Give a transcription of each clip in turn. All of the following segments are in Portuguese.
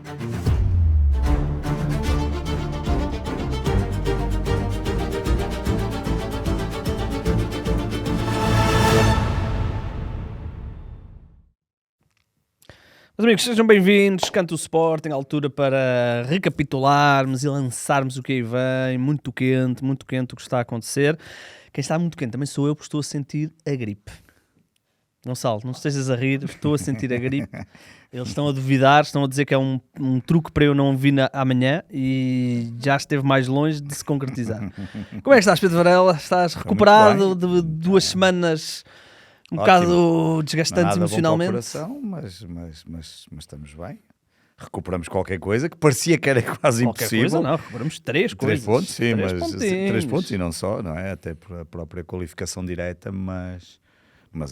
Meus amigos, sejam bem-vindos. Canto o Sporting, a altura para recapitularmos e lançarmos o que aí vem. Muito quente o que está a acontecer. Quem está muito quente também sou eu, porque estou a sentir a gripe. Gonçalo, não estejas a rir, estou a sentir a gripe. Eles estão a duvidar, estão a dizer que é um truque para eu não vir amanhã e já esteve mais longe de se concretizar. Como é que estás, Pedro Varela? Estás recuperado de 2 semanas um bocado desgastantes emocionalmente? Coração, mas estamos bem. Recuperamos qualquer coisa que parecia que era quase impossível. Coisa, não, recuperamos 3 coisas. 3 pontos, sim, mas 3 pontos pontos e não só, não é? Até por a própria qualificação direta, mas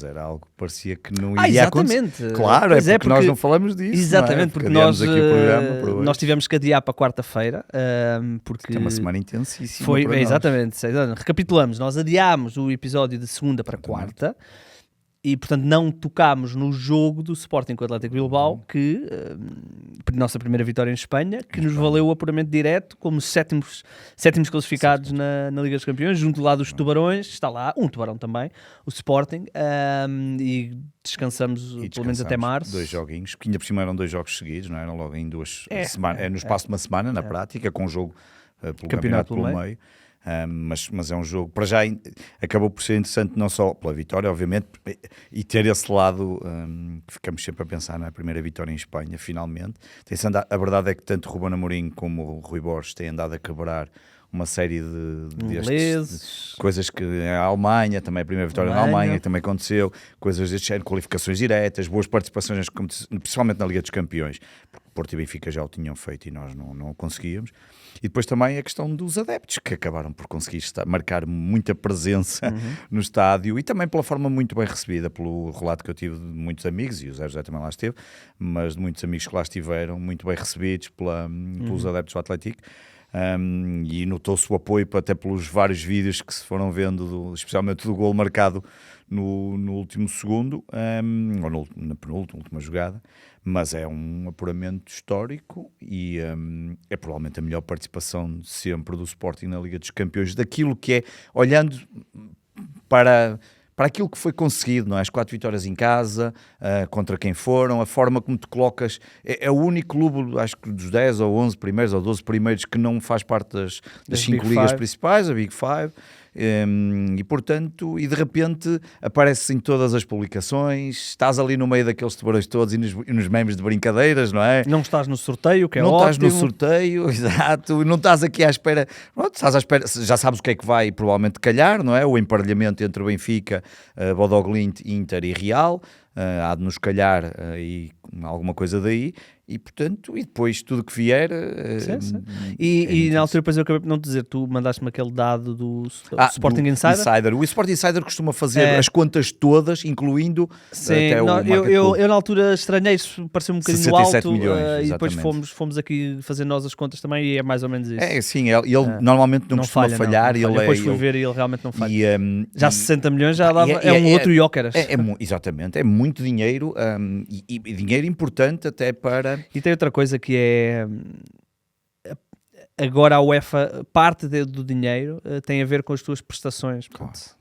era algo que parecia que não iria acontecer. Claro, porque nós não falamos disso. Exatamente, porque nós, aqui o programa nós tivemos que adiar para quarta-feira. Porque é uma semana intensíssima. Foi, exatamente. Recapitulamos, nós adiámos o episódio de segunda para quarta. E, portanto, não tocámos no jogo do Sporting com o Atlético Bilbao, que nossa primeira vitória em Espanha, que nos valeu o apuramento direto como sétimos classificados na Liga dos Campeões, junto lá dos Tubarões. Está lá um Tubarão também, o Sporting, e descansamos pelo menos até março. 2 joguinhos, que ainda por cima eram 2 jogos seguidos, não eram logo em 2 semanas, no espaço de uma semana, na prática, com o jogo pelo campeonato pelo meio. Mas é um jogo, para já acabou por ser interessante não só pela vitória, obviamente, e ter esse lado que ficamos sempre a pensar na primeira vitória em Espanha, finalmente. A verdade é que tanto Ruben Amorim como o Rui Borges têm andado a quebrar uma série de coisas que a Alemanha, também a primeira vitória na Alemanha, que também aconteceu, coisas deste género, qualificações diretas, boas participações, principalmente na Liga dos Campeões, porque Porto e Benfica já o tinham feito e nós não o conseguíamos. E depois também a questão dos adeptos, que acabaram por conseguir marcar muita presença no estádio, e também pela forma muito bem recebida, pelo relato que eu tive de muitos amigos, e o Zé José também lá esteve, mas de muitos amigos que lá estiveram, muito bem recebidos pelos adeptos do Atlético. E notou-se o apoio até pelos vários vídeos que se foram vendo, especialmente do golo marcado no último segundo, ou na penúltima, última jogada. Mas é um apuramento histórico e é provavelmente a melhor participação sempre do Sporting na Liga dos Campeões, daquilo que é, olhando para aquilo que foi conseguido, não é? As 4 vitórias em casa, contra quem foram, a forma como te colocas, é o único clube, acho que dos 10 ou 11 primeiros ou 12 primeiros que não faz parte das 5 ligas principais, a Big Five. E portanto, e de repente apareces em todas as publicações, estás ali no meio daqueles tubarões todos e nos memes de brincadeiras, não é? Não estás no sorteio, que é ótimo. Não estás no sorteio, exato, não estás aqui à espera, estás à espera, já sabes o que é que vai provavelmente calhar, não é? O emparelhamento entre o Benfica, Bodo Glimt, Inter e Real, há de nos calhar e alguma coisa daí. E portanto, e depois tudo que vier. Sim. E na altura depois eu acabei por não te dizer, tu mandaste-me aquele dado do Sporting Insider. O Sporting Insider costuma fazer as contas todas, incluindo até o eu na altura estranhei, isso pareceu um bocadinho alto, milhões, e depois fomos aqui fazer nós as contas também e é mais ou menos isso. Sim, ele normalmente não costuma falhar. Não falha. Depois fui ver e ele realmente não falha. Já 60 milhões já dava, outro Jóqueras. Exatamente, é muito dinheiro e dinheiro importante até para... E tem outra coisa que é, agora a UEFA, parte do dinheiro tem a ver com as tuas prestações, portanto,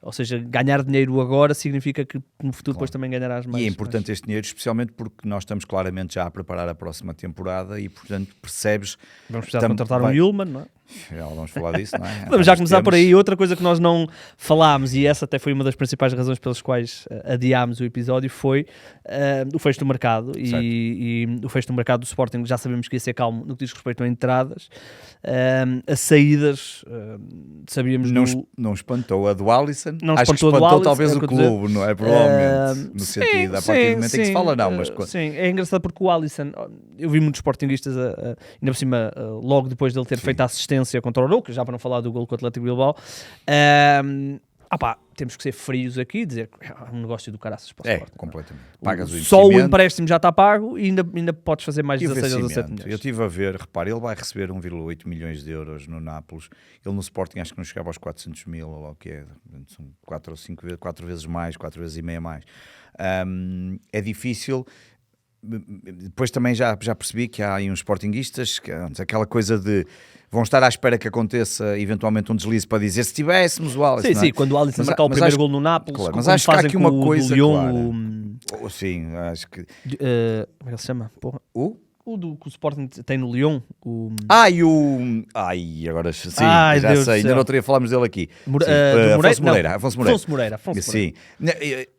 ou seja, ganhar dinheiro agora significa que no futuro depois também ganharás mais. E é importante este dinheiro, especialmente porque nós estamos claramente já a preparar a próxima temporada e portanto percebes... Vamos precisar de contratar um Yulman, não é? Já vamos falar disso, não é? Vamos já começar por aí. Outra coisa que nós não falámos, e essa até foi uma das principais razões pelas quais adiámos o episódio, foi o fecho do mercado. E o fecho do mercado do Sporting já sabemos que ia ser calmo no que diz respeito a entradas. As saídas, sabíamos... Não espantou a do Alisson. Não acho espantou que espantou Alisson, talvez o clube, não é? Provavelmente. No sentido, a partir do momento em que se fala, não. Mas... Sim, é engraçado porque o Alisson, eu vi muitos sportinguistas, ainda por cima, logo depois dele ter feito a assistência contra o Arouca, já para não falar do golo com o Atlético Bilbao, temos que ser frios aqui e dizer que é um negócio do caraças para o Sporting. Completamente. Pagas o só o empréstimo já está pago e ainda podes fazer mais 16 ou 17 milhões. Eu estive a ver, repare, ele vai receber 1,8 milhões de euros no Nápoles. Ele no Sporting acho que não chegava aos 400 mil, ou lá o que é, são 4 ou 5 vezes, 4 vezes mais, 4 vezes e meia mais. É difícil. depois também já percebi que há aí uns sportinguistas, aquela coisa de vão estar à espera que aconteça eventualmente um deslize para dizer se tivéssemos o Alisson. Sim, quando o Alisson marcar o primeiro gol no Nápoles, claro, mas acho que há aqui uma coisa Lyon, sim, acho que... como é que ele se chama? Porra. O que o Sporting tem no Lyon. Agora sim, Ai, já Deus sei, ainda não teria falámos dele aqui. Afonso Moreira. Sim,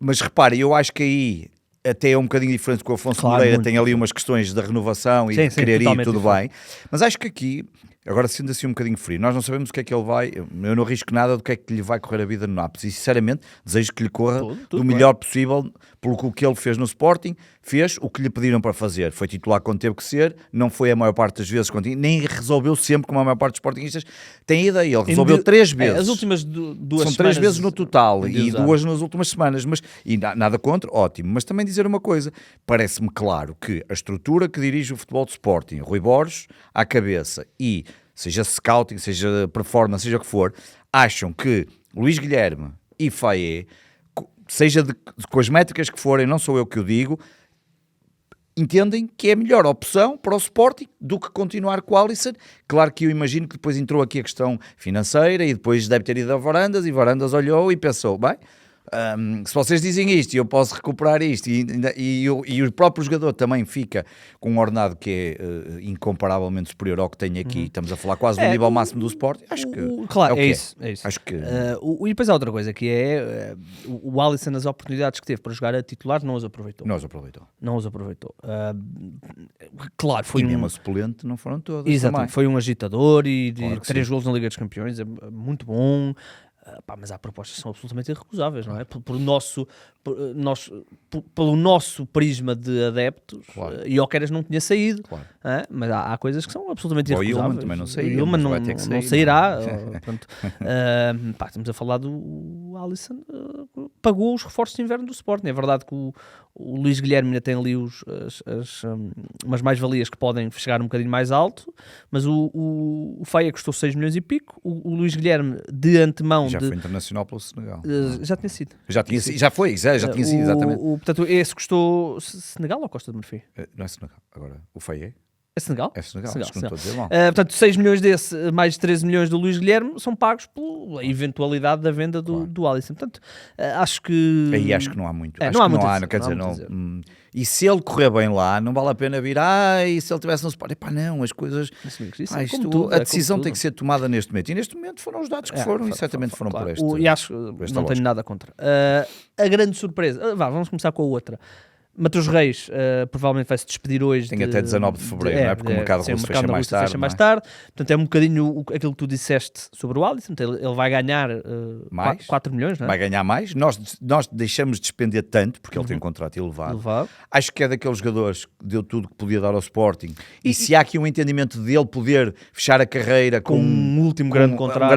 mas repare, eu acho que aí até é um bocadinho diferente, com o Afonso Moreira tem ali umas questões da renovação e de querer ir, tudo bem. Mas acho que aqui, agora sendo assim um bocadinho frio, nós não sabemos o que é que ele vai, eu não arrisco nada do que é que lhe vai correr a vida no Nápoles, e sinceramente desejo que lhe corra do melhor possível, pelo que ele fez no Sporting, fez o que lhe pediram para fazer, foi titular quando teve que ser, não foi a maior parte das vezes, nem resolveu sempre como a maior parte dos sportingistas tem ideia, ele resolveu 3 vezes. As últimas 2 semanas. São 3 vezes no total, e 2 nas últimas semanas, e nada contra, ótimo, mas também dizer uma coisa, parece-me claro que a estrutura que dirige o futebol do Sporting, Rui Borges à cabeça, e seja scouting, seja performance, seja o que for, acham que Luís Guilherme e Faé, seja com as métricas que forem, não sou eu que o digo, entendem que é a melhor opção para o Sporting do que continuar com o Alisson. Claro que eu imagino que depois entrou aqui a questão financeira e depois deve ter ido a Varandas, e Varandas olhou e pensou, bem, se vocês dizem isto e eu posso recuperar isto, e o próprio jogador também fica com um ordenado que é incomparavelmente superior ao que tem aqui, estamos a falar quase do nível máximo do Sporting, acho que claro, é isso. Acho que... e depois há outra coisa, que é o Alisson, as oportunidades que teve para jogar a titular, não as aproveitou. Claro, foi e mesmo a suplente não foram todas. Exatamente, foi um agitador e de 3 golos na Liga dos Campeões, é muito bom. Mas há propostas que são absolutamente irrecusáveis, não é? Pelo nosso prisma de adeptos, e Oqueras não tinha saído, mas há coisas que são absolutamente irrecusáveis. O Ilman também não saiu, Ilman não sairá. Portanto, estamos a falar do Alisson, pagou os reforços de inverno do Sporting. É verdade que o Luís Guilherme ainda tem ali umas mais-valias que podem chegar um bocadinho mais alto, mas o Faia custou 6 milhões e pico, o Luís Guilherme de antemão... Já foi internacional pelo Senegal. Já tinha sido. Já tinha sido, exatamente. Portanto, esse custou Senegal ou Costa de Marfim? Não é Senegal, agora o Faia. É Senegal? É Senegal. Acho que não estou a dizer mal. Portanto, 6 milhões desse, mais 13 milhões do Luís Guilherme, são pagos pela eventualidade da venda do Alisson. Portanto, acho que... Aí acho que não há muito. E se ele correr bem lá, não vale a pena vir, e se ele estivesse no Sport? Não, as coisas... a decisão tem que ser tomada neste momento. E neste momento foram os dados que foram, e certamente foram por este. E acho que não tenho nada contra. A grande surpresa... vamos começar com a outra. Mateus Reis provavelmente vai se despedir hoje. Tem até 19 de fevereiro, não é? Porque o mercado russo fecha mais tarde. Portanto, é um bocadinho aquilo que tu disseste sobre o Alisson. Ele vai ganhar 4 milhões, não é? Vai ganhar mais. Nós deixamos de despender tanto, porque ele tem um contrato elevado. Acho que é daqueles jogadores que deu tudo que podia dar ao Sporting. E se há aqui um entendimento dele poder fechar a carreira com um último grande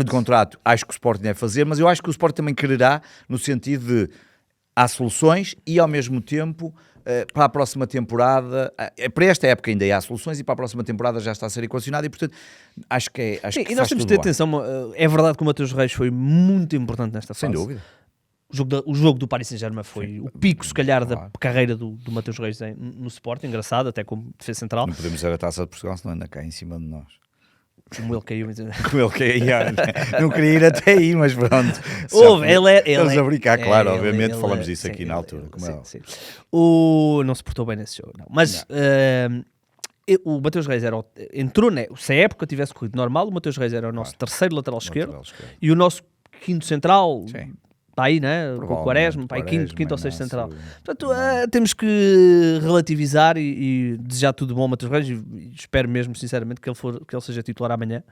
contrato, acho que o Sporting deve fazer. Mas eu acho que o Sporting também quererá, no sentido de há soluções e ao mesmo tempo para a próxima temporada, para esta época ainda há soluções e para a próxima temporada já está a ser equacionado, e portanto acho que e nós temos de ter atenção. É verdade que o Mateus Reis foi muito importante nesta fase. Sem dúvida. O jogo do Paris Saint-Germain foi o pico, se calhar, da carreira do Mateus Reis no Sporting, engraçado, até como defesa central. Não podemos dizer a Taça de Portugal, senão anda cá em cima de nós. Como ele caiu. Não queria ir até aí, mas pronto. Estamos a brincar, claro, obviamente falamos disso aqui na altura. Sim. Não se portou bem nesse jogo, não. Mas o Mateus Reis entrou, se a época tivesse corrido normal, o Mateus Reis era o nosso terceiro lateral esquerdo e o nosso quinto central... Está aí, né? Com o Quaresma, está aí quinto ou sexto central. Portanto, temos que relativizar e desejar tudo bom ao Mateus Reis, e espero mesmo, sinceramente, que ele seja titular amanhã.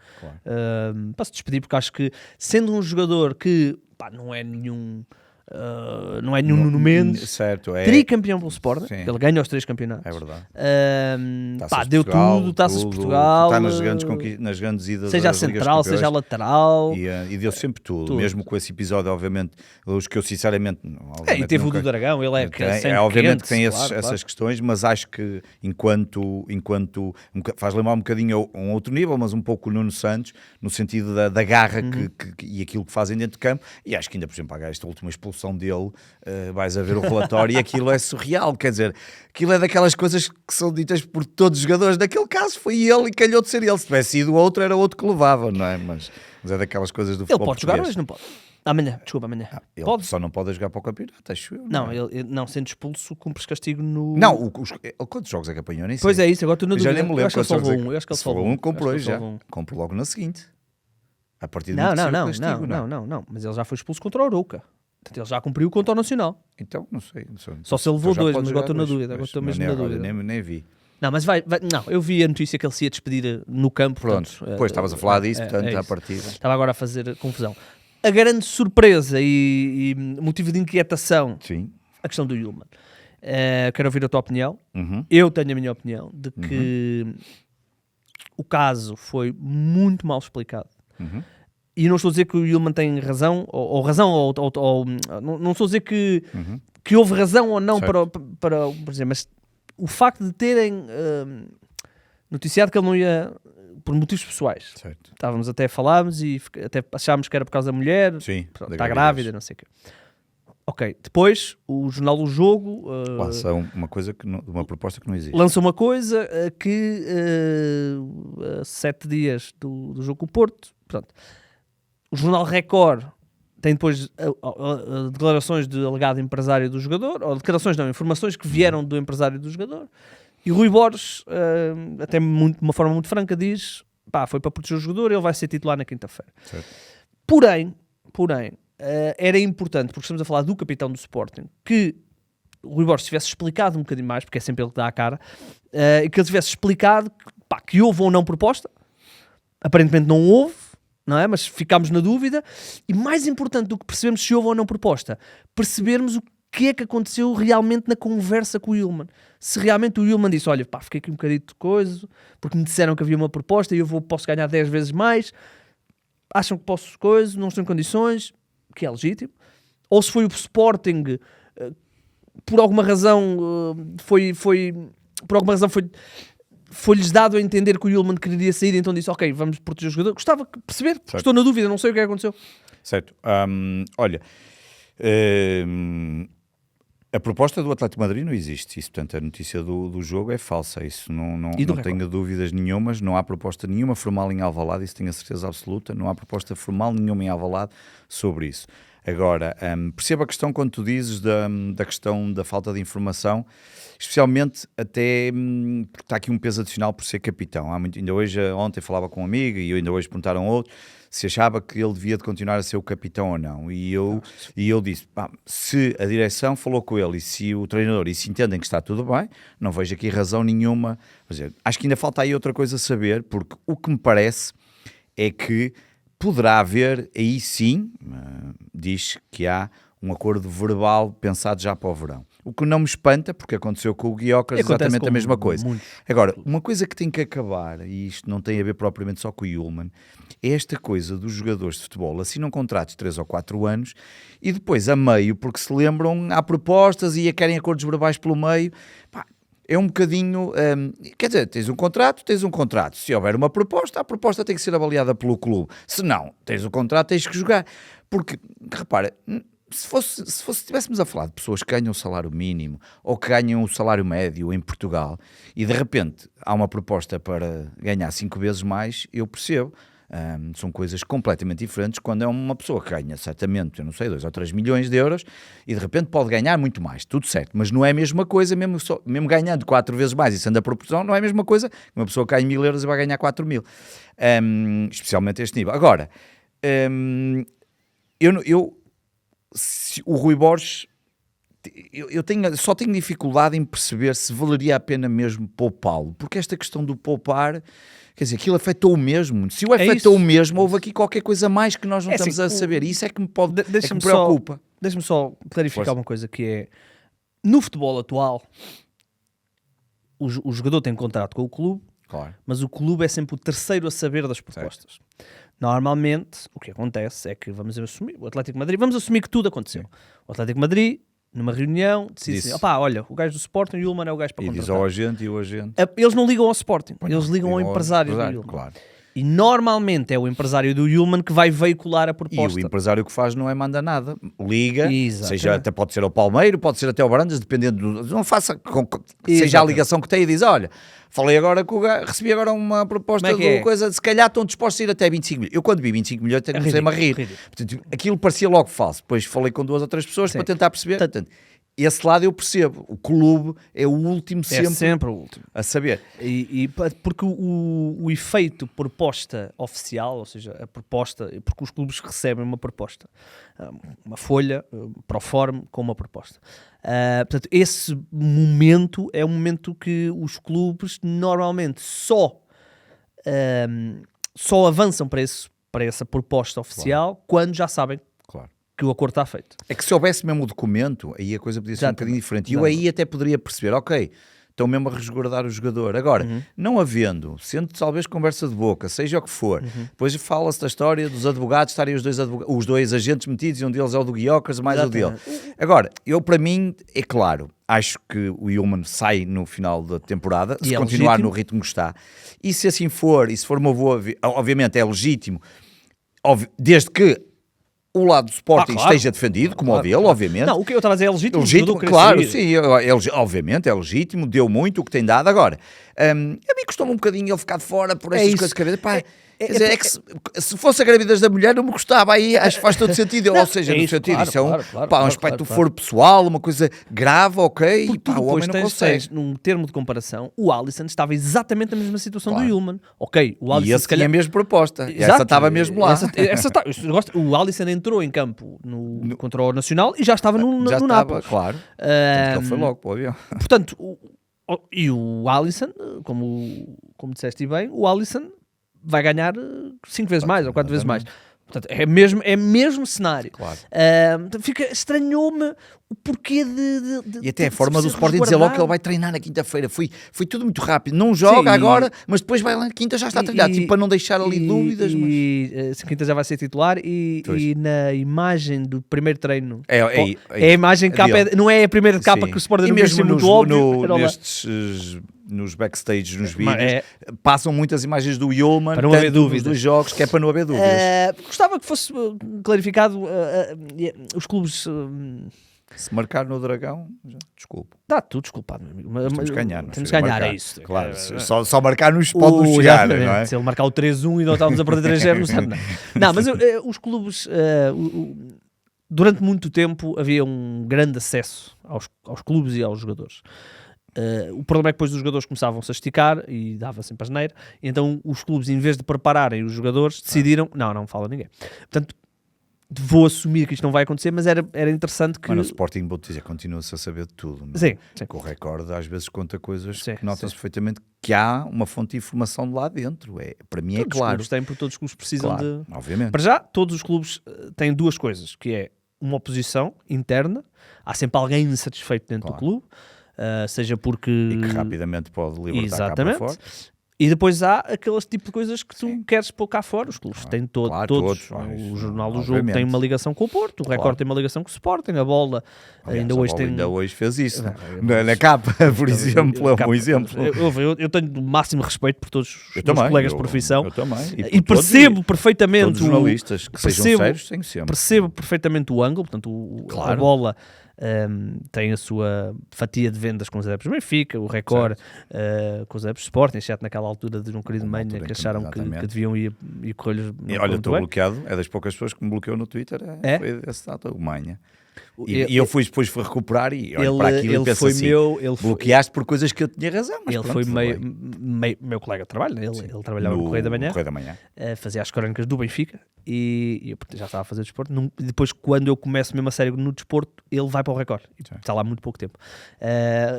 Para se despedir, porque acho que, sendo um jogador que não é nenhum Nuno Mendes, tricampeão pelo Sporting, ele ganha os 3 campeonatos. É verdade. Deu tudo, Taças de Portugal. Está nas grandes idas, seja a central, seja a lateral. E deu sempre tudo, mesmo com esse episódio, obviamente, os que eu sinceramente... e teve o do Dragão, ele obviamente que tem essas questões, mas acho que enquanto faz lembrar um bocadinho a um outro nível, mas um pouco o Nuno Santos, no sentido da garra e aquilo que fazem dentro de campo, e acho que ainda, por exemplo, esta última expulsão evolução dele, vais a ver o relatório e aquilo é surreal, quer dizer, aquilo é daquelas coisas que são ditas por todos os jogadores. Naquele caso foi ele e calhou de ser ele. Se tivesse sido outro, era outro que levava, não é? Mas é daquelas coisas do futebol português. Ele pode jogar, mas não pode. Amanhã. Ele pode. Só não pode jogar para o campeonato, acho eu. Não, ele não sendo expulso, cumpres castigo no... Não, quantos jogos é que apanhou? Nem sei. Pois é isso, agora estou na dúvida. Já nem me lembro. Eu acho que ele salvou um. Eu acho que ele salvou um. Comprou já. Compro logo na seguinte. A partir do castigo, não. Mas ele já foi expulso contra o Arouca. Portanto, ele já cumpriu contra o Nacional. Então, não sei. Só se ele levou dois, mas agora estou na dúvida. Agora estou mesmo na dúvida. Nem vi. Não, mas não, eu vi a notícia que ele se ia despedir no campo. Pronto, depois estavas a falar disso, portanto, à partida. Estava agora a fazer confusão. A grande surpresa e motivo de inquietação, sim, a questão do Yulman. Quero ouvir a tua opinião. Uhum. Eu tenho a minha opinião de que o caso foi muito mal explicado. Uhum. E não estou a dizer que o Yulman tem razão, ou não estou a dizer que houve razão ou não para por exemplo, mas o facto de terem noticiado que ele não ia, por motivos pessoais. Certo. Estávamos até a falarmos e até achámos que era por causa da mulher. Sim, está grávida, não sei o quê. Ok, depois o jornal do Jogo lança uma proposta que não existe. Lança uma coisa que 7 dias do jogo com o Porto, pronto. O jornal Record tem depois declarações de alegado empresário do jogador, ou declarações não, informações que vieram do empresário do jogador. E o Rui Borges, até de uma forma muito franca, diz: pá, foi para proteger o jogador, ele vai ser titular na quinta-feira. Porém, era importante, porque estamos a falar do capitão do Sporting, que o Rui Borges tivesse explicado um bocadinho mais, porque é sempre ele que dá a cara, e que ele tivesse explicado que houve ou não proposta. Aparentemente não houve, não é? Mas ficámos na dúvida. E mais importante do que percebermos se houve ou não proposta, percebermos o que é que aconteceu realmente na conversa com o Yulman. Se realmente o Yulman disse: olha, pá, fiquei aqui um bocadinho de coisa, porque me disseram que havia uma proposta e eu posso ganhar 10 vezes mais, acham que posso coisa, não estou em condições, que é legítimo. Ou se foi o Sporting, por alguma razão, foi-lhes dado a entender que o Yulman queria sair, então disse: ok, vamos proteger o jogador. Gostava de perceber, certo. Estou na dúvida, não sei o que aconteceu. Certo. Olha... a proposta do Atlético de Madrid não existe. Isso, portanto, a notícia do jogo é falsa. Isso não tenho dúvidas nenhumas. Não há proposta nenhuma formal em Alvalade, isso tenho a certeza absoluta. Não há proposta formal nenhuma em Alvalade sobre isso. Agora, percebo a questão quando tu dizes da questão da falta de informação, especialmente até porque está aqui um peso adicional por ser capitão. Ontem falava com um amigo e ainda hoje perguntaram a outro se achava que ele devia de continuar a ser o capitão ou não. E eu disse, se a direção falou com ele e se o treinador e se entendem que está tudo bem, não vejo aqui razão nenhuma. Acho que ainda falta aí outra coisa a saber, porque o que me parece é que poderá haver, aí sim, diz que há um acordo verbal pensado já para o verão. O que não me espanta, porque aconteceu com o Guiocas exatamente a mesma coisa. Agora, uma coisa que tem que acabar, e isto não tem a ver propriamente só com o Yulman, é esta coisa dos jogadores de futebol assinam contratos de 3 ou 4 anos e depois a meio, porque se lembram, há propostas e querem acordos verbais pelo meio. É um bocadinho... quer dizer, tens um contrato. Se houver uma proposta, a proposta tem que ser avaliada pelo clube. Se não, tens o contrato, tens que jogar. Porque, repara... Se estivéssemos a falar de pessoas que ganham o salário mínimo ou que ganham o salário médio em Portugal e de repente há uma proposta para ganhar 5 vezes mais, eu percebo. São coisas completamente diferentes quando é uma pessoa que ganha certamente, eu não sei, 2 ou 3 milhões de euros e de repente pode ganhar muito mais, tudo certo, mas não é a mesma coisa, mesmo ganhando 4 vezes mais e sendo a proporção, não é a mesma coisa que uma pessoa que ganha 1.000 euros e vai ganhar 4.000, especialmente a este nível. Agora, o Rui Borges, só tenho dificuldade em perceber se valeria a pena mesmo poupá-lo, porque esta questão do poupar, quer dizer, aquilo afetou o mesmo. Se o afetou o mesmo, houve aqui qualquer coisa mais que nós não estamos a saber. Isso é que me preocupa. Deixa-me só clarificar uma coisa, que é, no futebol atual, o jogador tem contrato com o clube, claro, mas o clube é sempre o terceiro a saber das propostas. Certo. Normalmente, o que acontece é que vamos assumir que tudo aconteceu. Sim. O Atlético de Madrid, numa reunião, decide assim, olha, o gajo do Sporting, o Yulman é o gajo para contratar. E diz ao agente e o agente... Eles não ligam ao Sporting, eles ligam ao empresário do Yulman. Claro. E normalmente é o empresário do Ullmann que vai veicular a proposta. E o empresário que faz não manda nada. Liga, Exatamente. seja até pode ser ao Palmeiro, pode ser até ao Barandas, dependendo do... Não faça... seja a ligação que tem e diz, olha, falei agora com o gajo, recebi agora uma proposta de coisa, se calhar estão dispostos a ir até 25 milhões. Eu quando vi 25 milhões até comecei-me a rir. Portanto, aquilo parecia logo falso. Depois falei com 2 ou 3 pessoas para tentar perceber. Portanto, esse lado eu percebo. O clube é o último sempre o último a saber. Porque o efeito proposta oficial, ou seja, a proposta, porque os clubes recebem uma proposta, uma folha proforme com uma proposta. Portanto, esse momento é um momento que os clubes normalmente só avançam para essa proposta oficial quando já sabem que o acordo está feito. É que se houvesse mesmo o documento, aí a coisa podia ser um bocadinho diferente. E eu aí até poderia perceber, ok, estão mesmo a resguardar o jogador. Agora, não havendo, sendo talvez conversa de boca, seja o que for, depois fala-se da história dos advogados, estarem os dois agentes metidos, e um deles é o do Guiocas, mais o dele. Agora, para mim, é claro, acho que o Ullmann sai no final da temporada, se continuar no ritmo que está. E se assim for, e se for uma boa... Obviamente é legítimo, desde que o lado do Sporting esteja defendido, como o dele, obviamente. Não, o que eu estava a dizer é legítimo. Claro, sim, obviamente é legítimo, deu muito o que tem dado. Agora, a mim custou-me um bocadinho ele ficar de fora por estas coisas de cabeça. Pá, quer dizer, se fosse a gravidez da mulher não me gostava, aí acho que faz todo sentido. Ou seja, no sentido, isso é um aspecto do foro pessoal, uma coisa grave, ok, e pá, o homem não consegue. Num termo de comparação, o Alisson estava exatamente na mesma situação do Ullmann. Ok, o Alisson... E esse tinha a mesma proposta, essa estava mesmo lá. O Alisson entrou em campo contra o Nacional e já estava no Nápoles. Claro. Ele foi logo para o avião. Portanto, e o Alisson, como disseste bem, o Alisson vai ganhar 5 vezes mais ou 4 vezes mais. Portanto, é mesmo cenário. Claro. Estranhou-me o porquê de e até a forma do Sporting dizer logo que ele vai treinar na quinta-feira. Foi tudo muito rápido. Não joga agora, mas depois vai lá na quinta, já está a treinar. Tipo, para não deixar ali dúvidas. A quinta já vai ser titular e na imagem do primeiro treino é a imagem de capa, não é a primeira capa que o Sporting não mesmo muito óbvio. Nos backstage, nos vídeos, passam muitas imagens do Ullmann, para não haver dúvidas dos jogos, que é para não haver dúvidas. Gostava que fosse clarificado os clubes... Se marcar no Dragão, desculpa. Está tudo desculpado, meu amigo. Temos que ganhar. Temos que ganhar, é isso. Claro, só marcar nos pode nos chegar, não é? Se ele marcar o 3-1 e não estávamos a perder 3-0, não sabe nada. Não, mas os clubes... durante muito tempo havia um grande acesso aos clubes e aos jogadores. O problema é que depois os jogadores começavam-se a esticar e dava sempre asneira, e então os clubes, em vez de prepararem os jogadores, decidiram, não fala ninguém. Portanto, vou assumir que isto não vai acontecer, mas era interessante que... Mas no Sporting, vou dizer, continua-se a saber de tudo. Não? Sim. Com o recorde, às vezes conta coisas que nota-se perfeitamente que há uma fonte de informação de lá dentro. Para mim todos é claro. Os clubes têm, porque todos os clubes precisam de... Obviamente. Para já, todos os clubes têm duas coisas, que é uma oposição interna, há sempre alguém insatisfeito dentro do clube, seja porque... E que rapidamente pode libertar cá para fora. E depois há aqueles tipo de coisas que tu queres pôr cá fora. Os clubes têm todos. O Jornal do Jogo tem uma ligação com o Porto, o Record tem uma ligação com o Sporting, a Bola ainda hoje fez isso. Na capa, por exemplo, é um bom exemplo. Eu tenho o máximo respeito por todos os meus colegas de profissão. Eu também. E percebo perfeitamente... Todos os jornalistas que sejam sérios, têm sempre. Percebo perfeitamente o ângulo, portanto, a Bola... tem a sua fatia de vendas com os adeptos do Benfica, o Record com os adeptos do Sporting, exceto naquela altura de um querido manha que acharam que deviam ir correr-lhes. Olha, estou bloqueado, é das poucas pessoas que me bloqueou no Twitter, foi esse data, o manha. E eu depois fui recuperar e olho para aquilo e penso assim, bloqueaste por coisas que eu tinha razão. Mas ele foi meu colega de trabalho, ele trabalhava no Correio da Manhã, fazia as crónicas do Benfica e eu já estava a fazer desporto. Depois, quando eu começo mesmo a sério no desporto, ele vai para o Record e está lá há muito pouco tempo.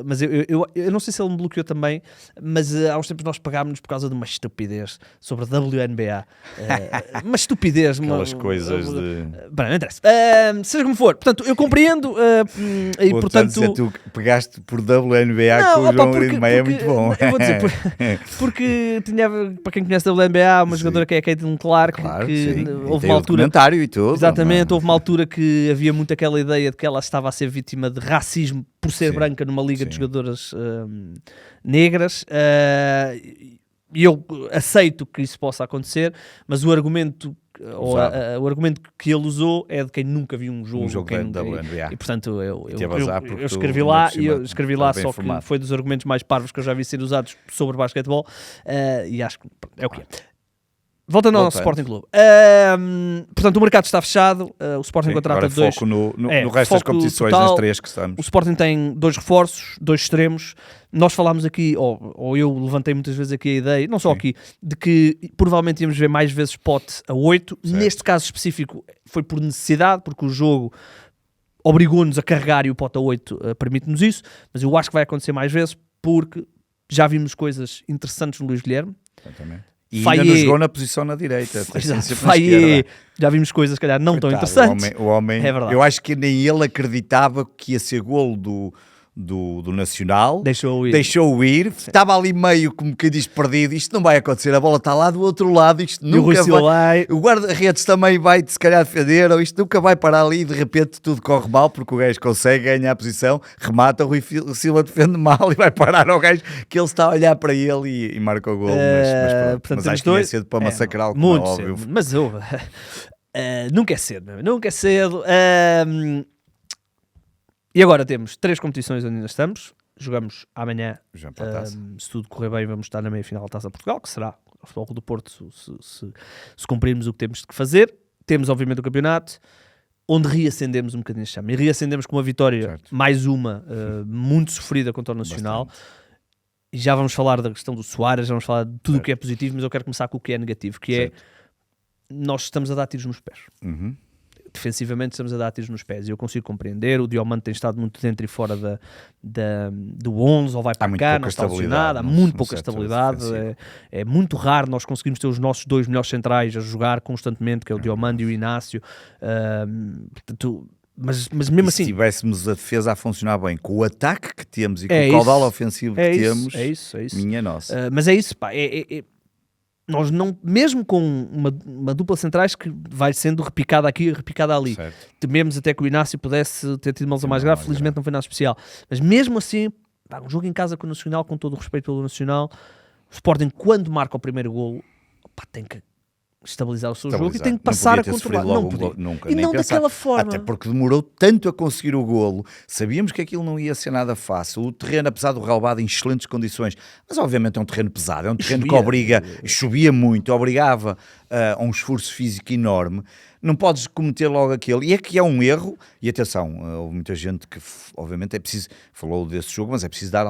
Mas eu não sei se ele me bloqueou também, mas há uns tempos nós pagámos-nos por causa de uma estupidez sobre a WNBA. Uma estupidez. Aquelas coisas de... Bem, não interessa. Seja como for. Portanto, eu compreendo e portanto... Dizer, tu pegaste por WNBA com o João Grande Meia, é muito bom. Eu vou dizer, porque tinha, para quem conhece a WNBA, uma jogadora que é a Caitlin Clark, que houve uma altura... documentário e tudo. Exatamente, houve uma altura que havia muito aquela ideia de que ela estava a ser vítima de racismo por ser branca numa liga de jogadoras negras. E eu aceito que isso possa acontecer, mas o argumento o argumento que ele usou é de quem nunca viu um jogo da NBA. E portanto eu escrevi escrevi lá só que foi dos argumentos mais parvos que eu já vi ser usados sobre basquetebol, e acho que é o que é. Voltando ao Sporting Clube. Portanto, o mercado está fechado. O Sporting contrata dois. Foco no resto das competições, total, nas 3 que estamos. O Sporting tem 2 reforços, 2 extremos. Nós falámos aqui, ou eu levantei muitas vezes aqui a ideia, não só aqui, de que provavelmente íamos ver mais vezes Pote a 8. Certo. Neste caso específico foi por necessidade, porque o jogo obrigou-nos a carregar e o Pote a 8 permite-nos isso. Mas eu acho que vai acontecer mais vezes, porque já vimos coisas interessantes no Luís Guilherme. Exatamente. E ainda nos jogou na posição na direita. Já vimos coisas, se calhar, não tão interessantes. O homem é verdade. Eu acho que nem ele acreditava que ia ser golo do Nacional. Deixou ir. Estava ali meio, como quem diz, perdido. Isto não vai acontecer. A bola está lá do outro lado. Isto nunca vai. O guarda-redes também vai, se calhar, defender. Ou isto nunca vai parar ali e, de repente, tudo corre mal porque o gajo consegue ganhar a posição, remata, o Rui Silva defende mal e vai parar ao gajo que ele está a olhar para ele e marca o gol. Mas acho que ia cedo para massacrá-lo, como é óbvio. Cedo. Mas nunca é cedo, mesmo. Nunca é cedo. E agora temos 3 competições onde ainda estamos. Jogamos amanhã, se tudo correr bem, vamos estar na meia-final da Taça de Portugal, que será o Futebol Clube do Porto, se cumprirmos o que temos de fazer. Temos, obviamente, o campeonato, onde reacendemos um bocadinho a chama. E reacendemos com uma vitória, mais uma, muito sofrida contra o Nacional. Bastante. E já vamos falar da questão do Soares, já vamos falar de tudo o que é positivo, mas eu quero começar com o que é negativo, que é, nós estamos a dar tiros nos pés. Defensivamente estamos a dar tiros nos pés e eu consigo compreender. O Diomande tem estado muito dentro e fora do 11, ou vai para cá, não está lesionado, há muito pouca estabilidade. É muito raro nós conseguirmos ter os nossos 2 melhores centrais a jogar constantemente, que é o Diomande e o Inácio. Mas mesmo assim, se tivéssemos a defesa a funcionar bem, com o ataque que temos e com o caudal ofensivo que temos, minha nossa. Mas é isso, pá, nós não, mesmo com uma dupla centrais que vai sendo repicada aqui e repicada ali, tememos até que o Inácio pudesse ter tido uma lesão mais grave, felizmente não foi nada especial, mas mesmo assim, um jogo em casa com o Nacional, com todo o respeito pelo Nacional, o Sporting, quando marca o primeiro golo, tem que estabilizar o seu jogo e tem que passar a controlar. Não podia. Nunca, e não pensar. Daquela forma. Até porque demorou tanto a conseguir o golo. Sabíamos que aquilo não ia ser nada fácil. O terreno, apesar do relvado, em excelentes condições, mas obviamente é um terreno pesado. É um terreno que obriga, chovia muito, obrigava a um esforço físico enorme. Não podes cometer logo aquele. E é que é um erro. E atenção, houve muita gente que, obviamente, falou desse jogo, mas é preciso dar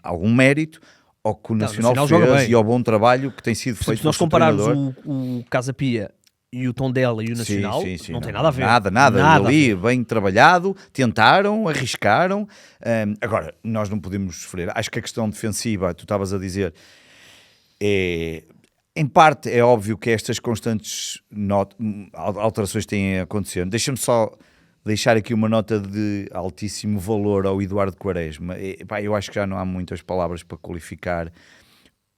algum mérito ao que o Nacional fez e ao bom trabalho que tem sido feito. Se nós compararmos o Casa Pia e o Tondela e o Nacional, não tem nada a ver. Nada ali, bem trabalhado, tentaram, arriscaram. Agora, nós não podemos sofrer. Acho que a questão defensiva, tu estavas a dizer, em parte é óbvio que estas constantes alterações têm acontecido. Deixa-me só deixar aqui uma nota de altíssimo valor ao Eduardo Quaresma. Eu acho que já não há muitas palavras para qualificar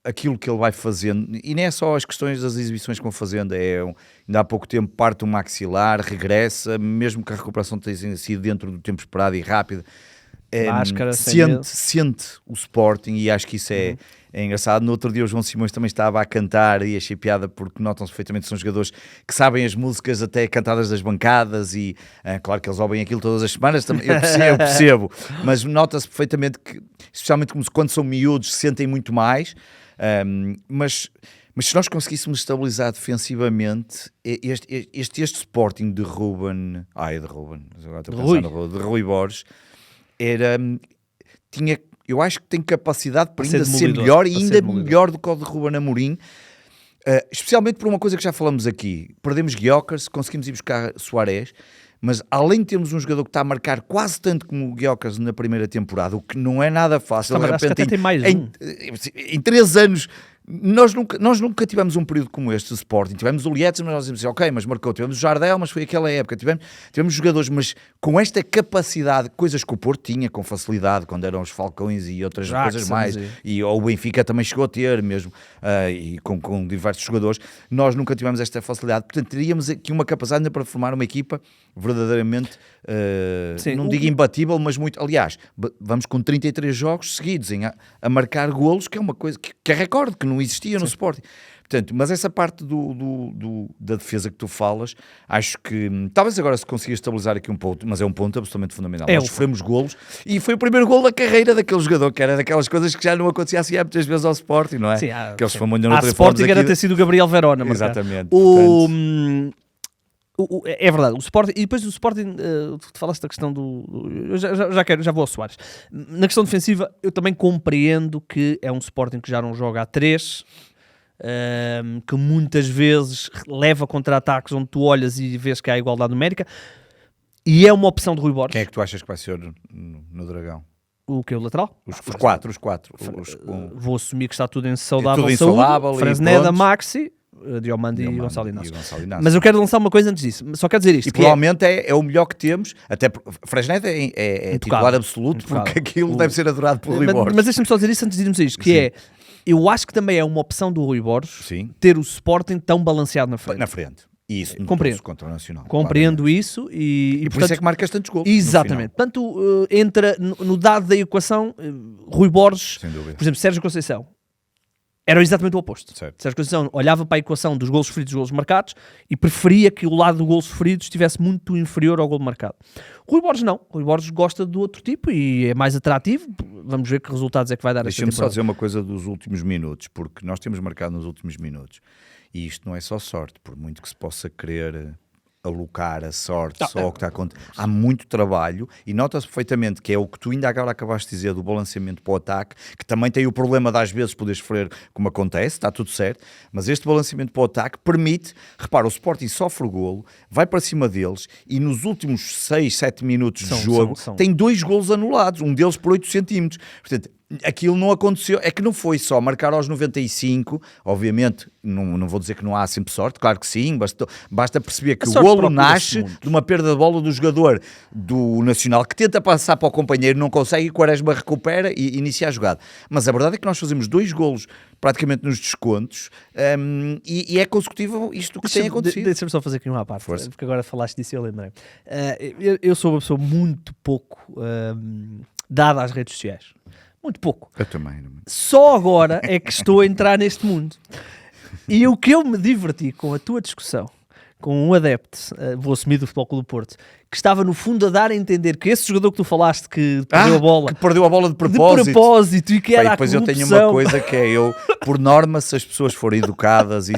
aquilo que ele vai fazendo, e nem é só as questões das exibições que vão fazendo, ainda há pouco tempo parte o maxilar, regressa, mesmo que a recuperação tenha sido dentro do tempo esperado e rápido, sente o Sporting, e acho que isso é engraçado. No outro dia o João Simões também estava a cantar e achei piada porque notam-se perfeitamente que são jogadores que sabem as músicas até cantadas das bancadas e claro que eles ouvem aquilo todas as semanas, também, eu percebo, mas nota-se perfeitamente que, especialmente quando são miúdos, se sentem muito mais, mas se nós conseguíssemos estabilizar defensivamente este Sporting de Ruben, agora estou a pensar de Rui Borges, eu acho que tem capacidade para ainda ser melhor e ainda melhor do que o de Ruben Amorim, especialmente por uma coisa que já falamos aqui. Perdemos Gyökeres, conseguimos ir buscar Soares, mas além de termos um jogador que está a marcar quase tanto como o Gyökeres na primeira temporada, o que não é nada fácil, de repente tem mais em 3 anos. Nós nunca tivemos um período como este de Sporting. Tivemos o Lietzen, mas nós dizemos assim, ok, mas marcou. Tivemos o Jardel, mas foi aquela época. Tivemos jogadores, mas com esta capacidade, coisas que o Porto tinha com facilidade, quando eram os Falcões e outras coisas mais, ou o Benfica também chegou a ter mesmo, e com diversos jogadores, nós nunca tivemos esta facilidade. Portanto, teríamos aqui uma capacidade ainda para formar uma equipa verdadeiramente, não digo imbatível, mas muito. Aliás, vamos com 33 jogos seguidos a marcar golos, que é uma coisa que é recorde, que não existia no Sporting. Portanto, mas essa parte da defesa que tu falas, acho que talvez agora se consiga estabilizar aqui um ponto, mas é um ponto absolutamente fundamental. Nós sofremos golos e foi o primeiro golo da carreira daquele jogador, que era daquelas coisas que já não acontecia assim há muitas vezes ao Sporting, não é? Sim, que eles foram a Sporting era ter sido o Gabriel Verona. Exatamente. É verdade, o Sporting, e depois o Sporting, tu falaste da questão eu já vou ao Soares. Na questão defensiva, eu também compreendo que é um Sporting que já não joga a 3, que muitas vezes leva contra-ataques onde tu olhas e vês que há igualdade numérica, e é uma opção de Rui Borges. Quem é que tu achas que vai ser no Dragão? O que é o lateral? Os quatro. Vou assumir que está tudo em saudável tudo em saúde. saudável, Fresneda, Maxi, Diomande e Gonçalo Inácio. Mas eu quero lançar uma coisa antes disso. Só quero dizer isto. E provavelmente é o melhor que temos. Até Fresneda é titular absoluto, porque aquilo deve ser adorado pelo Rui Borges. Mas deixa-me só dizer isso antes de irmos a isto, que eu acho que também é uma opção do Rui Borges ter o Sporting tão balanceado na frente. E isso compreendo. Contra o Nacional. Compreendo isso e por isso é que marcas tantos gols. Exatamente. Portanto, entra no dado da equação Rui Borges, por exemplo, Sérgio Conceição. Era exatamente o oposto. Certo. Sérgio Conceição olhava para a equação dos golos sofridos e dos golos marcados e preferia que o lado do gol sofrido estivesse muito inferior ao gol marcado. Rui Borges não. Rui Borges gosta do outro tipo e é mais atrativo. Vamos ver que resultados é que vai dar. Deixa-me só dizer uma coisa dos últimos minutos, porque nós temos marcado nos últimos minutos. E isto não é só sorte, por muito que se possa querer alocar a sorte só o que está a acontecer. Há muito trabalho e nota-se perfeitamente que é o que tu ainda agora acabaste de dizer do balanceamento para o ataque, que também tem o problema de às vezes poder sofrer como acontece, está tudo certo, mas este balanceamento para o ataque permite, repara, o Sporting sofre o golo, vai para cima deles e nos últimos 6, 7 minutos de jogo tem 2 golos anulados, um deles por 8 centímetros. Portanto, aquilo não aconteceu, é que não foi só marcar aos 95, obviamente, não vou dizer que não há sempre sorte, claro que sim, basta perceber que o golo nasce de uma perda de bola do jogador do Nacional, que tenta passar para o companheiro, não consegue, e Quaresma recupera e inicia a jogada. Mas a verdade é que nós fazemos 2 golos praticamente nos descontos, e é consecutivo isto que tem acontecido. Deixa-me só fazer aqui uma parte, porque agora falaste disso e eu lembrei. Eu sou uma pessoa muito pouco dada às redes sociais. Muito pouco. Eu também. Só agora é que estou a entrar neste mundo. E o que eu me diverti com a tua discussão, com um adepto, vou assumir do Futebol Clube do Porto, que estava no fundo a dar a entender que esse jogador que tu falaste que perdeu a bola... Que perdeu a bola de propósito. E que era a corrupção. Depois eu tenho uma coisa que é por norma, se as pessoas forem educadas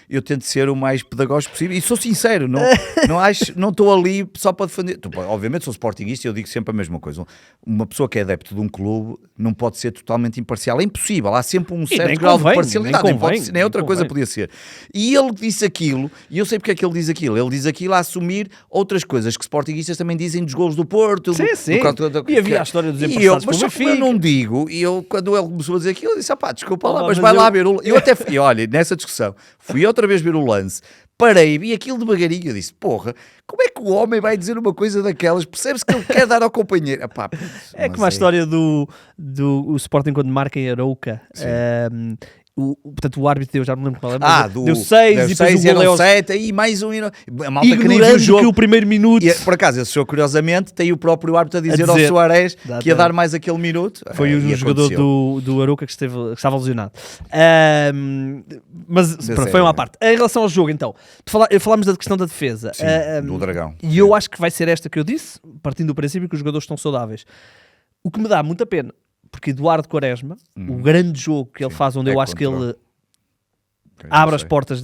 eu tento ser o mais pedagógico possível. E sou sincero, não estou ali só para defender. Obviamente sou sportinguista e eu digo sempre a mesma coisa. Uma pessoa que é adepto de um clube não pode ser totalmente imparcial. É impossível. Há sempre um certo grau de parcialidade. Nem outra coisa podia ser. E ele disse aquilo, e eu sei porque é que ele diz aquilo. Ele diz aquilo a assumir outras coisas que sportinguistas também dizem dos golos do Porto. Sim. E havia a história dos emprestados mas só que eu não digo, e quando ele começou a dizer aquilo, eu disse, desculpa lá, mas vai lá ver o... olha, nessa discussão, fui outra vez ver o lance, parei, vi aquilo devagarinho, eu disse, porra, como é que o homem vai dizer uma coisa daquelas? Percebe-se que ele quer dar ao companheiro. É como a história do Sporting quando marca em Arouca. Portanto, o árbitro deu, já não lembro qual é. Deu 6 e depois o gol 7 e mais um. A malta que nem viu o jogo. Que o primeiro minuto. Por acaso, esse jogo, curiosamente, tem o próprio árbitro a dizer ao Soares que ia dar mais aquele minuto. Foi o jogador do Arouca que estava lesionado. Mas pronto, foi uma parte. Em relação ao jogo, então, falámos da questão da defesa. Sim, do Dragão. E eu acho que vai ser esta que eu disse, partindo do princípio que os jogadores estão saudáveis. O que me dá muita pena. Porque Eduardo Quaresma, o grande jogo que ele faz, onde eu acho que ele abre as portas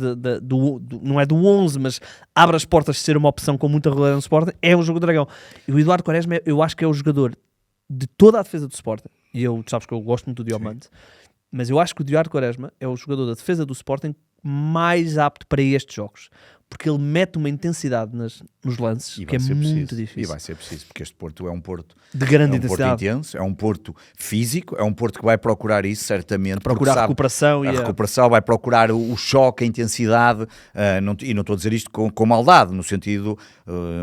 não é do 11, mas abre as portas de ser uma opção com muita regularidade no Sporting, é um jogo do Dragão. E o Eduardo Quaresma, eu acho que é o jogador de toda a defesa do Sporting, e tu sabes que eu gosto muito do Diomande, mas eu acho que o Eduardo Quaresma é o jogador da defesa do Sporting mais apto para estes jogos. Porque ele mete uma intensidade nos lances que é muito difícil. E vai ser preciso, porque este Porto é um Porto de grande intensidade. Porto intenso, é um Porto físico, é um Porto que vai procurar isso, certamente. Procurar a recuperação. A recuperação, vai procurar o choque, a intensidade, e não estou a dizer isto com maldade, no sentido,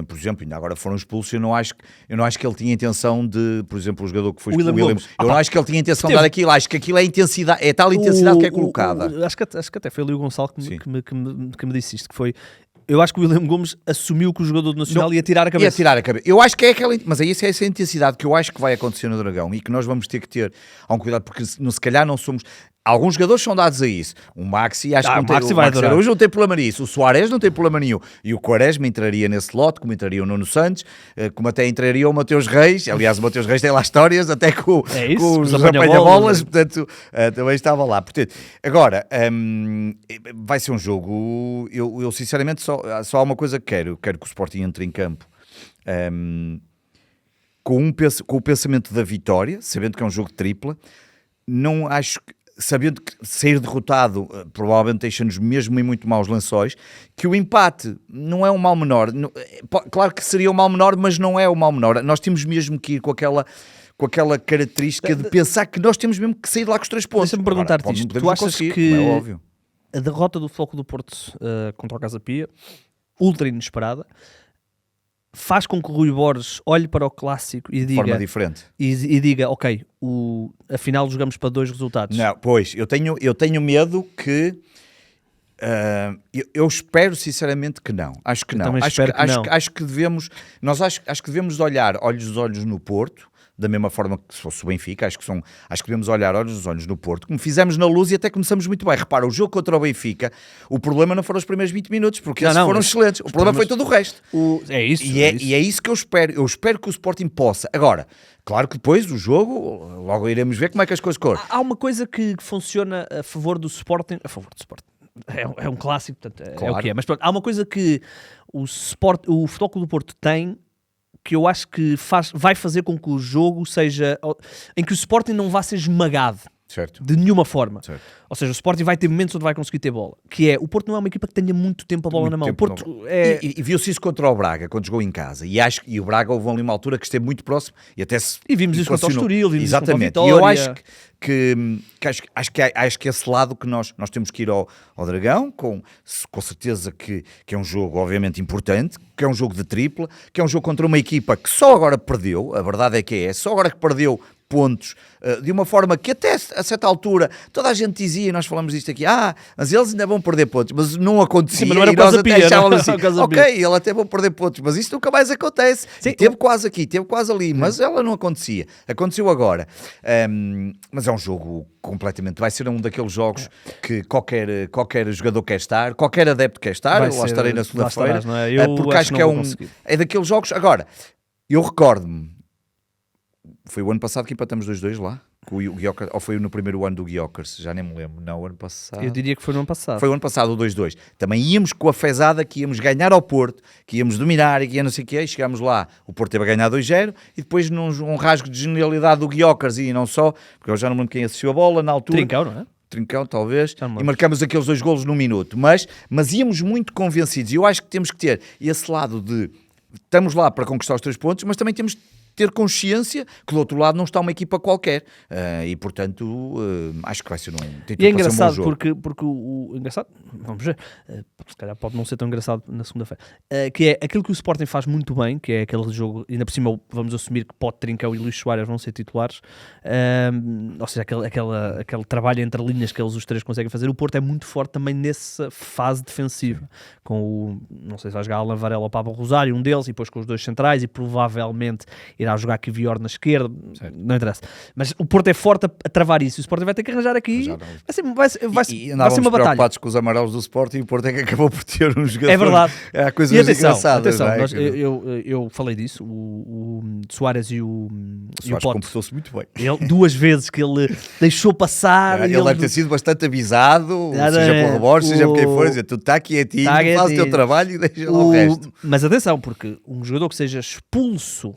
por exemplo, ainda agora foram expulsos, eu não acho que ele tinha intenção de, por exemplo, o jogador que foi expulso, eu não acho que ele tinha intenção de dar aquilo, acho que aquilo é intensidade, é tal intensidade que é colocada. Acho que até foi ali o Gonçalo que me disse isto, que foi... Eu acho que o William Gomes assumiu que o jogador do Nacional ia tirar a cabeça. Eu acho que é aquela... Mas aí essa intensidade que eu acho que vai acontecer no Dragão e que nós vamos ter que ter algum cuidado, porque se calhar não somos... Alguns jogadores são dados a isso. O Maxi, acho que não tem, Maxi vai adorar. Hoje não tem problema nisso. O Suárez não tem problema nenhum. E o Quaresma entraria nesse lote, como entraria o Nuno Santos, como até entraria o Mateus Reis. Aliás, o Mateus Reis tem lá histórias, até com os apanha-bolas, portanto, também estava lá. Portanto, agora, vai ser um jogo... Eu sinceramente, só há uma coisa que quero que o Sporting entre em campo com o pensamento da vitória, sabendo que é um jogo de tripla. Não acho que, sabendo que sair derrotado provavelmente deixa-nos mesmo em muito maus lençóis, que o empate não é um mal menor. Claro que seria um mal menor, mas não é um mal menor. Nós temos mesmo que ir com aquela característica de pensar que nós temos mesmo que sair lá com os 3 pontos. Deixa-me perguntar-te isto. Tu achas que é óbvio, a derrota do Futebol Clube do Porto contra o Casa Pia, ultra inesperada, faz com que o Rui Borges olhe para o clássico e diga... De forma diferente. E diga, ok, afinal jogamos para 2 resultados. Não, pois, eu tenho medo que... eu espero sinceramente que não. Acho que não. Acho que devemos... Acho que devemos olhar olhos nos olhos no Porto, da mesma forma que se fosse o Benfica, acho que devemos olhar olhos nos olhos no Porto, como fizemos na Luz e até começamos muito bem. Repara, o jogo contra o Benfica, o problema não foram os primeiros 20 minutos, porque eles foram excelentes. O problema foi todo o resto. É isso. E é isso que eu espero. Eu espero que o Sporting possa. Agora, claro que depois do jogo, logo iremos ver como é que as coisas correm. Há uma coisa que funciona a favor do Sporting. A favor do Sporting. É um clássico, portanto, claro. É o que é. Mas pronto, há uma coisa que o Futebol Clube do Porto tem, que eu acho que vai fazer com que o jogo seja... em que o Sporting não vá ser esmagado. Certo. De nenhuma forma. Certo. Ou seja, o Sporting vai ter momentos onde vai conseguir ter bola. Que é, o Porto não é uma equipa que tenha muito tempo a bola na mão. E viu-se isso contra o Braga, quando jogou em casa. E o Braga houve ali uma altura que esteve muito próximo e até se... E vimos isso contra o Estoril, vimos isso contra o Vitória. E eu acho que esse lado que nós temos que ir ao Dragão, com certeza que é um jogo obviamente importante, que é um jogo de tripla, que é um jogo contra uma equipa que só agora perdeu, a verdade é que só agora que perdeu pontos, de uma forma que até a certa altura toda a gente dizia, e nós falamos disto aqui, mas eles ainda vão perder pontos, mas não acontecia. Sim, mas não era e nós até achávamos assim, ok, ele até vão perder pontos, mas isto nunca mais acontece. Teve quase aqui, teve quase ali, mas ela não acontecia. Aconteceu agora. Mas é um jogo completamente, vai ser um daqueles jogos que qualquer jogador quer estar, qualquer adepto quer estar, eu lá estarei na segunda-feira, porque acho que é daqueles jogos. Agora, eu recordo-me, foi o ano passado que empatamos 2-2 lá, com o Guiocas, ou foi no primeiro ano do Guiocas, já nem me lembro. Não, o ano passado. Eu diria que foi no ano passado. Foi o ano passado, o 2-2. Também íamos com a fezada que íamos ganhar ao Porto, que íamos dominar e que ia não sei o quê, e chegámos lá, o Porto teve a ganhar 2-0, e depois num rasgo de genialidade do Guiocas, e não só, porque eu já não me lembro quem assistiu a bola na altura. Trincão, não é? Trincão, talvez, e marcamos aqueles 2 golos num minuto. Mas íamos muito convencidos, e eu acho que temos que ter esse lado de... Estamos lá para conquistar os 3 pontos, mas também temos ter consciência que do outro lado não está uma equipa qualquer e portanto acho que vai ser e é engraçado porque o engraçado, vamos ver, se calhar pode não ser tão engraçado na segunda-feira, que é aquilo que o Sporting faz muito bem, que é aquele jogo, ainda por cima vamos assumir que Pote, Trincão e Luís Soares vão ser titulares, ou seja, aquele trabalho entre linhas que eles os 3 conseguem fazer. O Porto é muito forte também nessa fase defensiva, com não sei se vai jogar Alan Varela ou Pablo Rosário, um deles, e depois com os 2 centrais, e provavelmente irá jogar aqui Vior na esquerda, certo. Não interessa. Mas o Porto é forte a travar isso. O Sporting vai ter que arranjar aqui. Vai ser uma batalha. Preocupados com os amarelos do Sporting e o Porto é que acabou por ter um jogador. É verdade. Há coisas engraçadas. Atenção, eu falei disso. O Soares e o Soares Pote comportou-se muito bem. Ele, 2 vezes que ele deixou passar. Ele deve ter sido bastante avisado, seja pelo Borges, seja por quem for, dizer, tu está quietinho, faz o teu trabalho e deixa lá o resto. Mas atenção, porque um jogador que seja expulso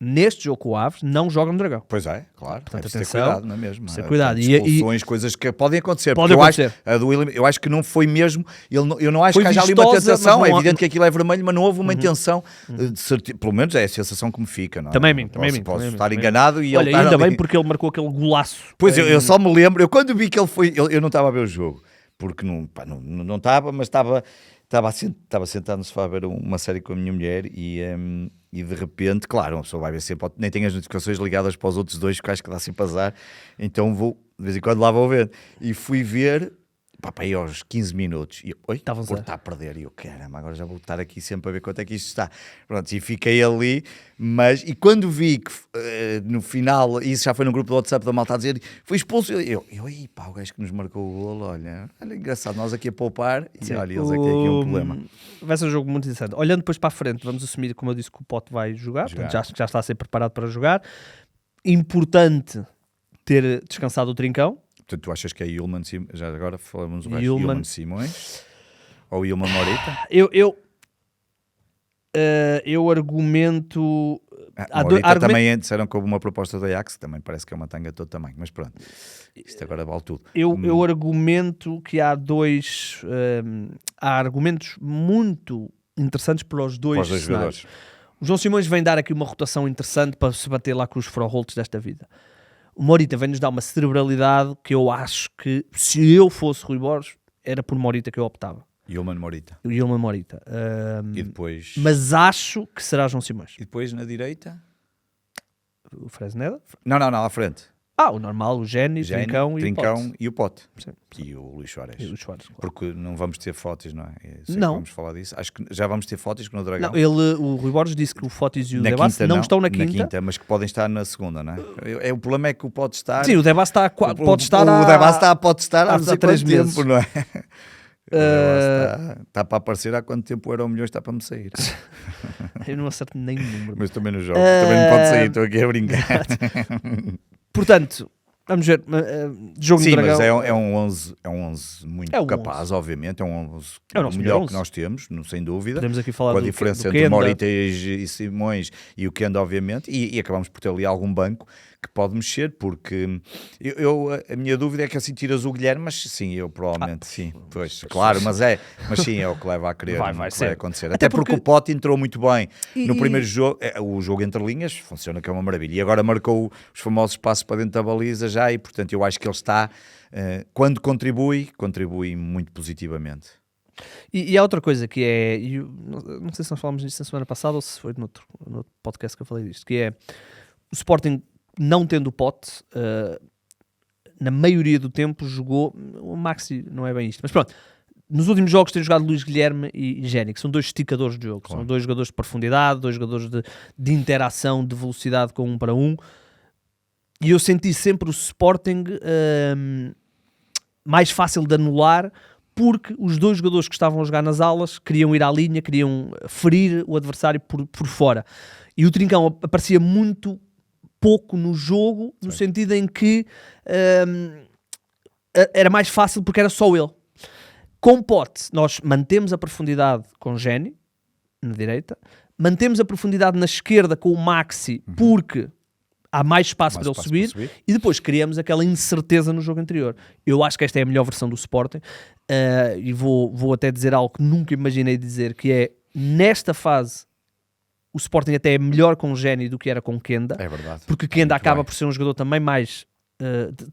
neste jogo com o Aves não joga no Dragão. Pois é, claro. Portanto, ter cuidado, não é mesmo? Ter cuidado. Expulsões, coisas que podem acontecer. Pode acontecer. Eu acho que não foi mesmo. Eu não acho que haja ali uma tentação. É evidente que aquilo é vermelho, mas não houve uma intenção. Pelo menos é a sensação que me fica. Não é? Também posso estar enganado. E olha, ainda bem porque ele marcou aquele golaço. Pois eu só me lembro. Eu quando vi que ele foi. Eu não estava a ver o jogo. Porque não estava, mas estava sentado no sofá a ver uma série com a minha mulher e de repente, claro, uma pessoa vai ver sempre, nem tem as notificações ligadas para os outros 2, que acho que dá sempre azar, então vou, de vez em quando lá vou ver. E fui ver, aí aos 15 minutos, e eu, Estavam por estar a perder, e eu, caramba, agora já vou estar aqui sempre a ver quanto é que isto está. Pronto, e fiquei ali, e quando vi que no final, isso já foi no grupo do WhatsApp da malta a dizer, foi expulso, o gajo que nos marcou o golo, olha, engraçado, nós aqui a poupar, e olha, eles aqui um problema. Vai ser um jogo muito interessante. Olhando depois para a frente, vamos assumir, como eu disse, que o Pote vai jogar. Portanto, já está a ser preparado para jogar. Importante ter descansado o Trincão. Portanto, tu achas que é Yulman Simões? Já agora falamos o resto. Yulman Simões ou Yulman Morita? Eu argumento... Morita também disseram que houve uma proposta da Ajax, que também parece que é uma tanga de todo tamanho, mas pronto, isto agora vale tudo. Eu argumento que há há argumentos muito interessantes para os dois jogadores. O João Simões vem dar aqui uma rotação interessante para se bater lá com os Froholts desta vida. O Morita vem-nos dar uma cerebralidade que eu acho que, se eu fosse Rui Borges, era por Morita que eu optava. Yulman Morita. E depois... Mas acho que será João Simões. E depois na direita? O Fresneda? Não, à frente. O normal, o Géni, Trincão e o Pote. Sim. E o Luís Soares. Claro. Porque não vamos ter fotos, não é? Não. Vamos falar disso. Acho que já vamos ter fotos no Dragão. Não, o Rui Borges disse que o Fotis e o Debas não estão na quinta. Mas que podem estar na segunda, não é? O problema é que o pode estar... Sim, o Debas pode estar o Debas pode estar há 3 meses. Tempo, não é? Está para aparecer há quanto tempo o Euromilhões está para me sair. Eu não acerto nem número. Mas também no jogo, também não pode sair, estou aqui a brincar. Portanto, vamos ver, jogo Sim, do Dragão. Mas é um 11 muito capaz, obviamente, é um 11 o melhor 11. Que nós temos, sem dúvida. Podemos aqui falar com a diferença entre Morita e Simões e o Kenda, obviamente, e acabamos por ter ali algum banco que pode mexer, porque a minha dúvida é que assim tiras o Guilherme, mas sim, eu provavelmente sim, pois, claro, mas sim, é o que leva a crer, vai acontecer. Até porque o Pote entrou muito bem no primeiro jogo, o jogo entre linhas funciona que é uma maravilha, e agora marcou os famosos passos para dentro da baliza já, e portanto eu acho que ele está, quando contribui muito positivamente. E há outra coisa que é, não sei se nós falámos disto na semana passada ou se foi no outro podcast que eu falei disto, que é o Sporting, não tendo o Pote, na maioria do tempo jogou, o Maxi não é bem isto, mas pronto, nos últimos jogos tem jogado Luís Guilherme e Géni, que são dois esticadores de jogo, claro. São dois jogadores de profundidade, dois jogadores de interação, de velocidade com 1 para 1, e eu senti sempre o Sporting mais fácil de anular, porque os dois jogadores que estavam a jogar nas alas queriam ir à linha, queriam ferir o adversário por fora, e o Trincão aparecia muito pouco no jogo, no sentido em que era mais fácil porque era só ele. Com Pote, nós mantemos a profundidade com Géni, na direita, mantemos a profundidade na esquerda com o Maxi, porque há mais espaço para ele subir, e depois criamos aquela incerteza no jogo anterior. Eu acho que esta é a melhor versão do Sporting, e vou até dizer algo que nunca imaginei dizer, que é, nesta fase, o Sporting até é melhor com o Géni do que era com o Kenda. É verdade. Porque Kenda acaba por ser um jogador também mais...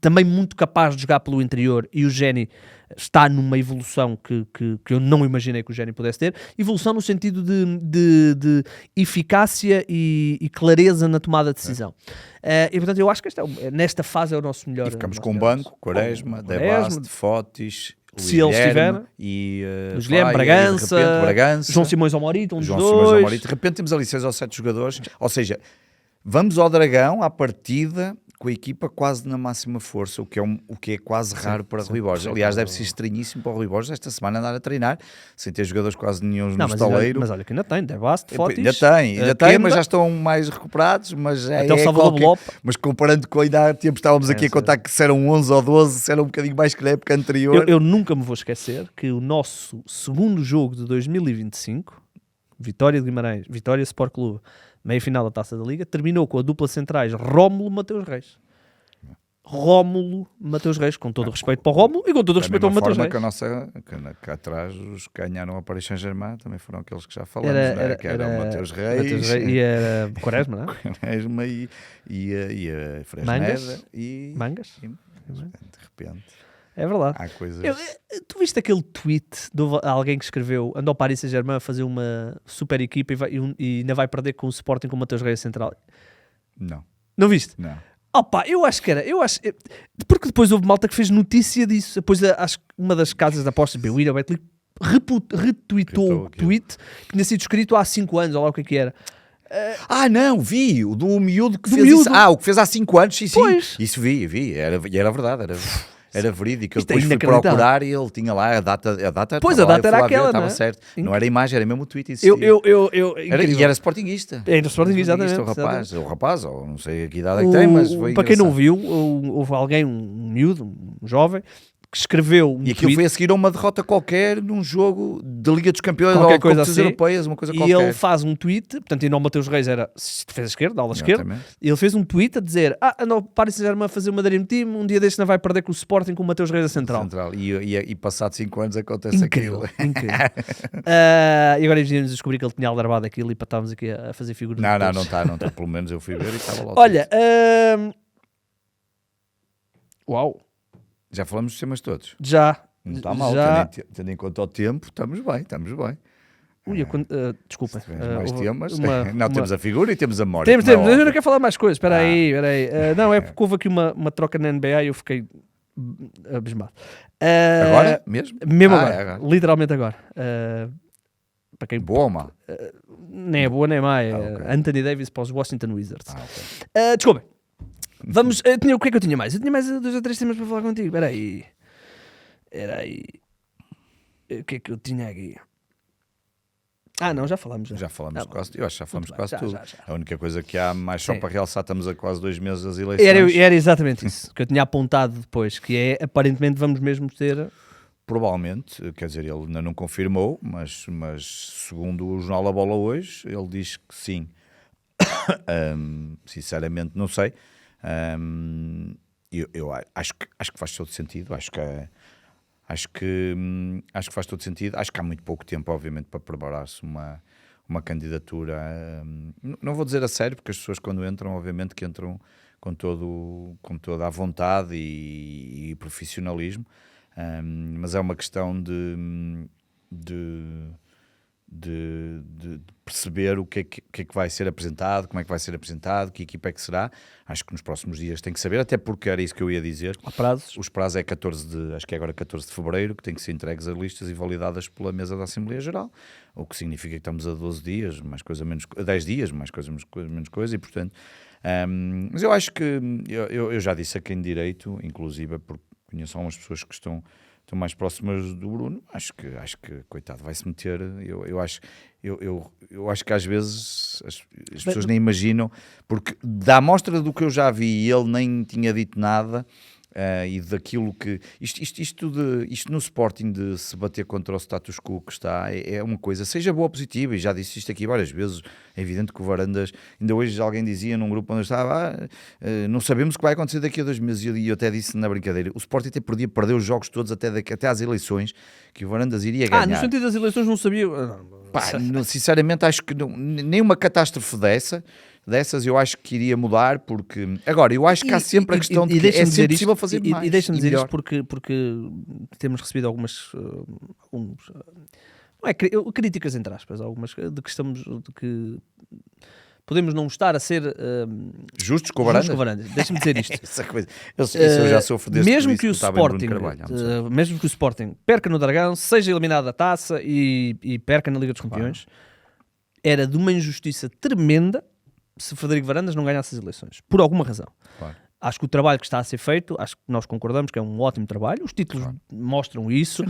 também muito capaz de jogar pelo interior, e o Géni está numa evolução que eu não imaginei que o Géni pudesse ter. Evolução no sentido de eficácia e clareza na tomada de decisão. E portanto eu acho que nesta fase é o nosso melhor. E ficamos com o banco, Quaresma, Debast, Fotis... Se ele estiver, Luís Guilherme, Bragança, João Simões ou Morita, dos dois. De repente temos ali 6 ou 7 jogadores, ou seja, vamos ao Dragão à partida com a equipa quase na máxima força, o que é quase raro para Rui Borges. Aliás, deve ser estranhíssimo para o Rui Borges esta semana andar a treinar, sem ter jogadores quase nenhum no estaleiro. Mas olha que ainda tem, Debast, Fotis. Ainda tem, mas já estão mais recuperados, mas até o Salvador Blope. Mas comparando com a idade, estávamos aqui a contar que se eram 11 ou 12, se era um bocadinho mais que na época anterior. Eu nunca me vou esquecer que o nosso segundo jogo de 2025, Vitória de Guimarães, Vitória Sport Clube, meia-final da Taça da Liga, terminou com a dupla centrais Rómulo-Mateus Reis. Rómulo-Mateus Reis, com todo o respeito para o Rómulo e com todo o respeito ao Mateus Reis. Que atrás os que ganharam a Paris Saint-Germain também foram aqueles que já falamos, que era o Mateus Reis e a Quaresma, não é? Quaresma e a Fresneda Mangas. De repente. É verdade. Há coisas... Tu viste aquele tweet de alguém que escreveu: andou ao Paris Saint-Germain a fazer uma super equipa e ainda vai perder com o Sporting com o Mateus Reis central? Não. Não viste? Não. Opa, eu acho que era. Porque depois houve malta que fez notícia disso. Depois acho que uma das casas de apostas, BWin ou Betclic, retweetou o tweet que tinha sido escrito há 5 anos, ou lá o que era. Não, vi, o do miúdo que fez isso. O que fez há 5 anos, sim. Pois. Isso vi, era verdade, era verídico. Eu Isto é depois fui procurar e ele tinha lá a data. Pois, a data era aquela, estava certo. Não era a imagem, era mesmo o tweet. E era sportinguista. Era sportinguista, exatamente. O rapaz, ou não sei a que idade é que tem, mas foi para quem não viu, houve alguém, um miúdo, um jovem, que escreveu um e aquilo foi a seguir a uma derrota qualquer num jogo da Liga dos Campeões ou coisa assim, europeias, uma coisa e qualquer. E ele faz um tweet, portanto, e não Mateus Reis era defesa esquerda, aula esquerda, e ele fez um tweet a dizer: não, Paris Saint-Germain a fazer uma Dream Team, um dia deste não vai perder com o Sporting com o Mateus Reis a central. E passado 5 anos acontece incrível. E agora íamos descobrir que ele tinha aldrabado aquilo e para estarmos aqui a fazer figuras. Não está, pelo menos eu fui ver e estava lá. Olha, uau. Já falamos dos temas todos? Já. Não está mal, tendo em conta o tempo, estamos bem. Desculpa. Mais temas. Temos a figura e temos a memória. Temos, mas eu não quero falar mais coisas. Espera aí. Não, é porque houve aqui uma troca na NBA e eu fiquei abismado. Agora mesmo? Mesmo agora. Literalmente agora. Para quem... Boa ou má? Nem é boa nem é má. Anthony Davis para os Washington Wizards. Desculpa. Vamos, o que é que eu tinha mais? Eu tinha mais 2 ou 3 temas para falar contigo. Espera aí. O que é que eu tinha aqui? Não, já falamos. Já falamos quase. Eu acho que já falamos quase tudo. Já. A única coisa que há mais só para realçar, estamos a quase 2 meses das eleições. Era exatamente isso que eu tinha apontado depois, que é, aparentemente vamos mesmo ter... Provavelmente, quer dizer, ele ainda não confirmou, mas segundo o Jornal da Bola hoje, ele diz que sim. Sinceramente não sei. Eu acho que faz todo sentido. Acho que faz todo sentido. Acho que há muito pouco tempo, obviamente, para preparar-se uma candidatura. Não vou dizer a sério, porque as pessoas quando entram, obviamente que entram com toda a vontade e profissionalismo, mas é uma questão de perceber o que é que vai ser apresentado, como é que vai ser apresentado, que equipa é que será. Acho que nos próximos dias tem que saber, até porque era isso que eu ia dizer. Há prazos? Os prazos é acho que é agora 14 de fevereiro, que tem que ser entregues as listas e validadas pela mesa da Assembleia Geral, o que significa que estamos a 12 dias, mais coisa menos, a 10 dias, mais coisa menos coisa, e portanto... mas eu acho que, eu já disse a quem de direito, inclusive, porque conheço algumas pessoas que estão mais próximas do Bruno, acho que coitado, vai-se meter, eu acho que às vezes as pessoas nem imaginam, porque da amostra do que eu já vi, ele nem tinha dito nada, e daquilo que... Isto no Sporting de se bater contra o status quo que está, é uma coisa, seja boa ou positiva, e já disse isto aqui várias vezes, é evidente que o Varandas, ainda hoje alguém dizia num grupo onde eu estava, não sabemos o que vai acontecer daqui a 2 meses, e eu até disse na brincadeira, o Sporting até podia perder os jogos todos até às eleições, que o Varandas iria ganhar. No sentido das eleições não sabia... Sinceramente acho que nem uma catástrofe dessas eu acho que iria mudar, porque agora eu acho que há sempre a questão de que é sempre possível fazer mais. E deixa-me dizer isto porque temos recebido algumas críticas entre aspas, algumas de que podemos não estar a ser justos com o Varandas. Deixa-me dizer isto. Isso eu já sofro desse mesmo que o Sporting perca no Dragão, seja eliminado da taça e perca na Liga dos Campeões, era de uma injustiça tremenda se Frederico Varandas não ganhasse as eleições, por alguma razão. Acho que o trabalho que está a ser feito, acho que nós concordamos que é um ótimo trabalho, os títulos mostram isso.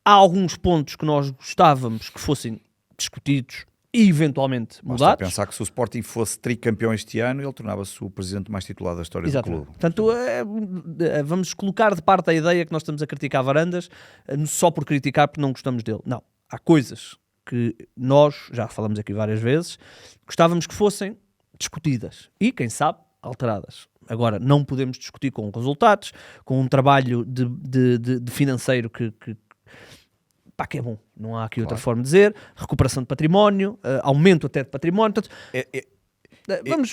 Há alguns pontos que nós gostávamos que fossem discutidos e eventualmente mudados. Basta pensar que se o Sporting fosse tricampeão este ano, ele tornava-se o presidente mais titulado da história do clube. Portanto, vamos colocar de parte a ideia que nós estamos a criticar Varandas só por criticar porque não gostamos dele. Não, há coisas que nós, já falamos aqui várias vezes, gostávamos que fossem discutidas e, quem sabe, alteradas. Agora, não podemos discutir com resultados, com um trabalho de financeiro que é bom. Não há aqui outra forma de dizer. Recuperação de património, aumento até de património. Portanto,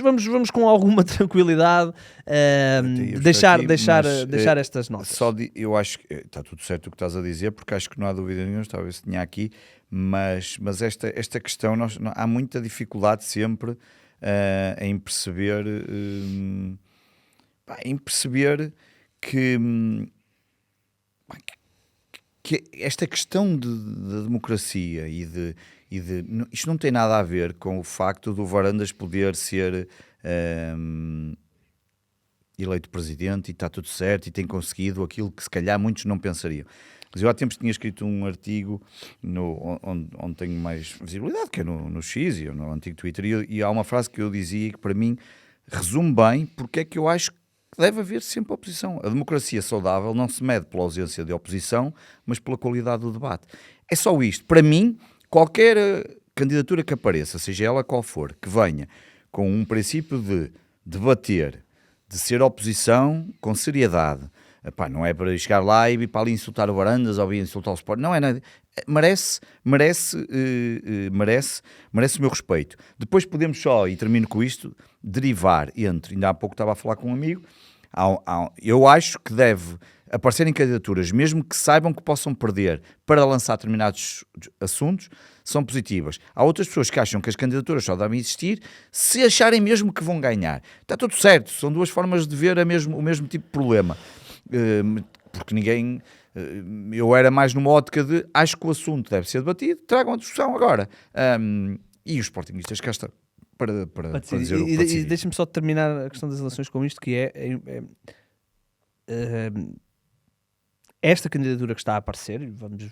vamos com alguma tranquilidade deixar estas notas. Eu acho que está tudo certo o que estás a dizer, porque acho que não há dúvida nenhuma, talvez tinha aqui, mas esta questão, há muita dificuldade sempre em perceber em perceber que esta questão de democracia isto não tem nada a ver com o facto do Varandas poder ser eleito presidente e está tudo certo e tem conseguido aquilo que se calhar muitos não pensariam. Mas eu há tempos tinha escrito um artigo onde tenho mais visibilidade, que é no X e no antigo Twitter, e há uma frase que eu dizia que para mim resume bem porque é que eu acho que deve haver sempre oposição. A democracia saudável não se mede pela ausência de oposição, mas pela qualidade do debate. É só isto. Para mim, qualquer candidatura que apareça, seja ela qual for, que venha com um princípio de debater, de ser oposição com seriedade. Epá, não é para chegar lá e vir para ali insultar o Varandas ou vir insultar o Sport. Não é nada. Merece o meu respeito. Depois podemos só, e termino com isto, derivar entre, ainda há pouco estava a falar com um amigo, eu acho que deve aparecerem candidaturas, mesmo que saibam que possam perder para lançar determinados assuntos, são positivas. Há outras pessoas que acham que as candidaturas só devem existir se acharem mesmo que vão ganhar. Está tudo certo, são duas formas de ver o mesmo tipo de problema. Porque ninguém... Eu era mais numa ótica de acho que o assunto deve ser debatido, tragam a discussão agora. E os sportinguistas cá estão para dizer o que pode ser. E deixa-me só terminar a questão das eleições com isto, que esta candidatura que está a aparecer, vamos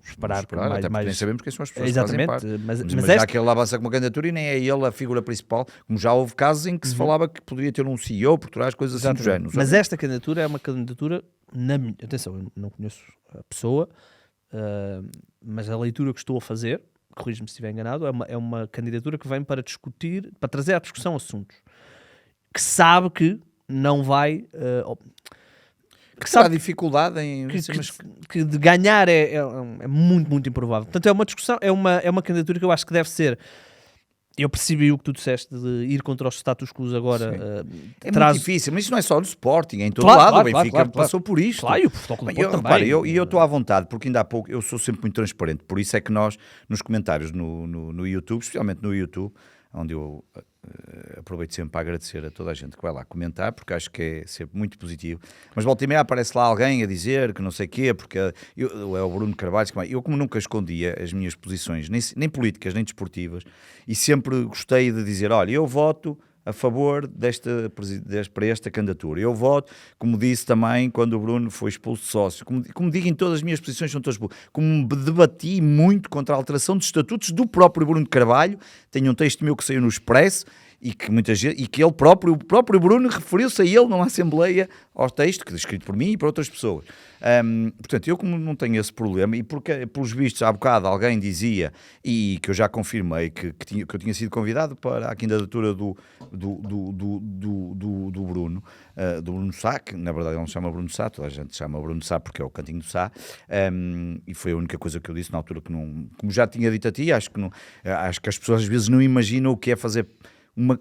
esperar até porque nem sabemos quem são as pessoas exatamente, que fazem parte. mas já que ele avança com uma candidatura e nem é ele a figura principal, como já houve casos em que se falava que poderia ter um CEO por trás, coisas assim do género. Mas esta candidatura é uma candidatura, atenção, eu não conheço a pessoa, mas a leitura que estou a fazer, corrijo-me se estiver enganado, é uma candidatura que vem para discutir, para trazer à discussão assuntos que sabe que não vai... que sabe a dificuldade em... que de ganhar é muito, muito improvável. Portanto, é uma discussão, é uma candidatura que eu acho que deve ser... Eu percebi o que tu disseste de ir contra os status quo agora. É muito difícil, mas isso não é só no Sporting, é em todo lado. O Benfica passou por isto. Claro, e o Futebol Clube Porto também. E eu estou à vontade, porque ainda há pouco, eu sou sempre muito transparente, por isso é que nós, nos comentários no YouTube, especialmente no YouTube, onde eu aproveito sempre para agradecer a toda a gente que vai lá comentar, porque acho que é sempre muito positivo, mas volta e meia aparece lá alguém a dizer que não sei o quê, porque é o Bruno Carvalho, eu como nunca escondia as minhas posições, nem políticas, nem desportivas, e sempre gostei de dizer, olha, eu voto a favor para esta candidatura. Eu voto, como disse também quando o Bruno foi expulso de sócio, como digo em todas as minhas posições, são todas como debati muito contra a alteração de estatutos do próprio Bruno de Carvalho. Tenho um texto meu que saiu no Expresso e que muita gente, e que ele próprio, o próprio Bruno referiu-se a ele numa assembleia ao texto, que é escrito por mim e por outras pessoas. Portanto, eu como não tenho esse problema, e porque pelos vistos há bocado alguém dizia, e que eu já confirmei que eu tinha sido convidado para a candidatura do Bruno, do Bruno Sá, que na verdade ele não se chama Bruno Sá, toda a gente chama Bruno Sá porque é o cantinho do Sá, e foi a única coisa que eu disse na altura que não, como já tinha dito a ti, acho que as pessoas às vezes não imaginam o que é fazer...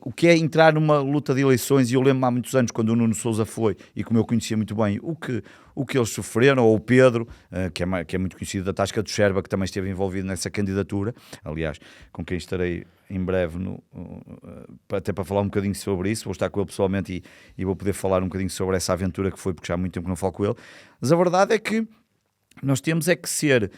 o que é entrar numa luta de eleições, e eu lembro-me há muitos anos quando o Nuno Sousa foi, e como eu conhecia muito bem o que eles sofreram, ou o Pedro, que é muito conhecido da Tasca do Xerba, que também esteve envolvido nessa candidatura, aliás, com quem estarei em breve até para falar um bocadinho sobre isso, vou estar com ele pessoalmente e vou poder falar um bocadinho sobre essa aventura que foi, porque já há muito tempo que não falo com ele, mas a verdade é que nós temos é que ser,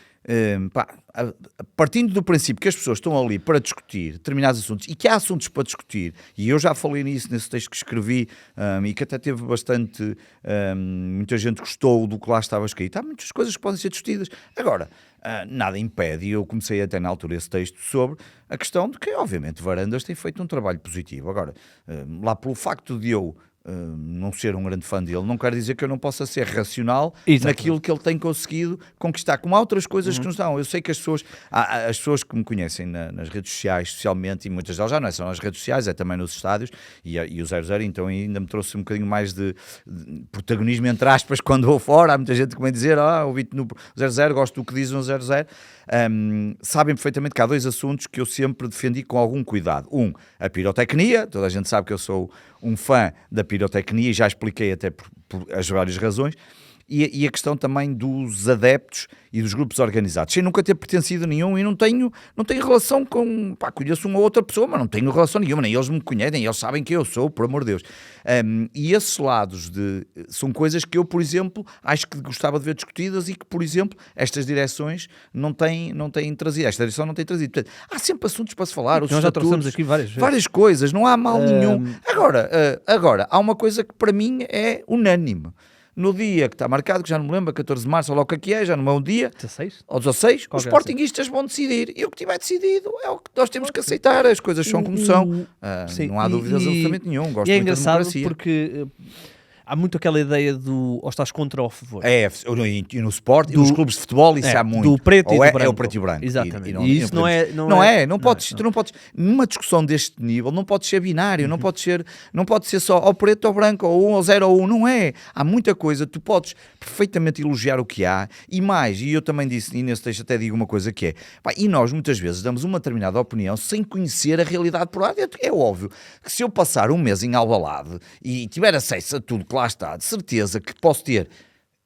partindo do princípio que as pessoas estão ali para discutir determinados assuntos e que há assuntos para discutir, e eu já falei nisso nesse texto que escrevi, e que até teve bastante, muita gente gostou do que lá estava escrito. Há muitas coisas que podem ser discutidas. Agora, nada impede, e eu comecei até na altura esse texto sobre a questão de que, obviamente, Varandas tem feito um trabalho positivo. Agora, lá pelo facto de eu não ser um grande fã dele, não quer dizer que eu não possa ser racional naquilo que ele tem conseguido conquistar, como há outras coisas que nos dão. Eu sei que as pessoas que me conhecem nas redes sociais, especialmente, e muitas delas já não é só nas redes sociais, é também nos estádios, e o 00 então ainda me trouxe um bocadinho mais de protagonismo, entre aspas, quando vou fora. Há muita gente que vem dizer, ouvi-te no 00, gosto do que dizes no 00. Sabem perfeitamente que há dois assuntos que eu sempre defendi com algum cuidado. A pirotecnia, toda a gente sabe que eu sou um fã da pirotecnia e já expliquei até por as várias razões, e a questão também dos adeptos e dos grupos organizados, sem nunca ter pertencido a nenhum, e não tenho relação com, conheço uma outra pessoa, mas não tenho relação nenhuma, nem eles me conhecem, nem eles sabem quem eu sou, por amor de Deus. E esses lados são coisas que eu, por exemplo, acho que gostava de ver discutidas e que, por exemplo, estas direções não têm trazido, esta direção não tem trazido. Portanto, há sempre assuntos para se falar, nós já trouxemos aqui várias coisas, não há mal nenhum. Agora, há uma coisa que para mim é unânime. No dia que está marcado, que já não me lembro, 14 de março, ou logo que é, já não é um dia, 16? Ou 16, os sportinguistas vão decidir. E o que tiver decidido é o que nós temos que aceitar. As coisas são como são. Não há dúvidas absolutamente nenhum. Gosto e é muito engraçado da democracia. Porque há muito aquela ideia do ou estás contra ou a favor. E no sport, e nos clubes de futebol, isso há muito. Do preto ou e do branco. É o preto e branco. Exatamente. E isso não podes, numa discussão deste nível, não podes ser binário, não pode ser só ao preto ou branco, ou 1 ou 0 ou 1, não é. Há muita coisa, tu podes perfeitamente elogiar o que há, e eu também disse, e nesse texto até digo uma coisa que é, e nós muitas vezes damos uma determinada opinião sem conhecer a realidade por lá dentro. É óbvio que se eu passar um mês em Alvalade e tiver acesso a tudo que lá está, de certeza que posso ter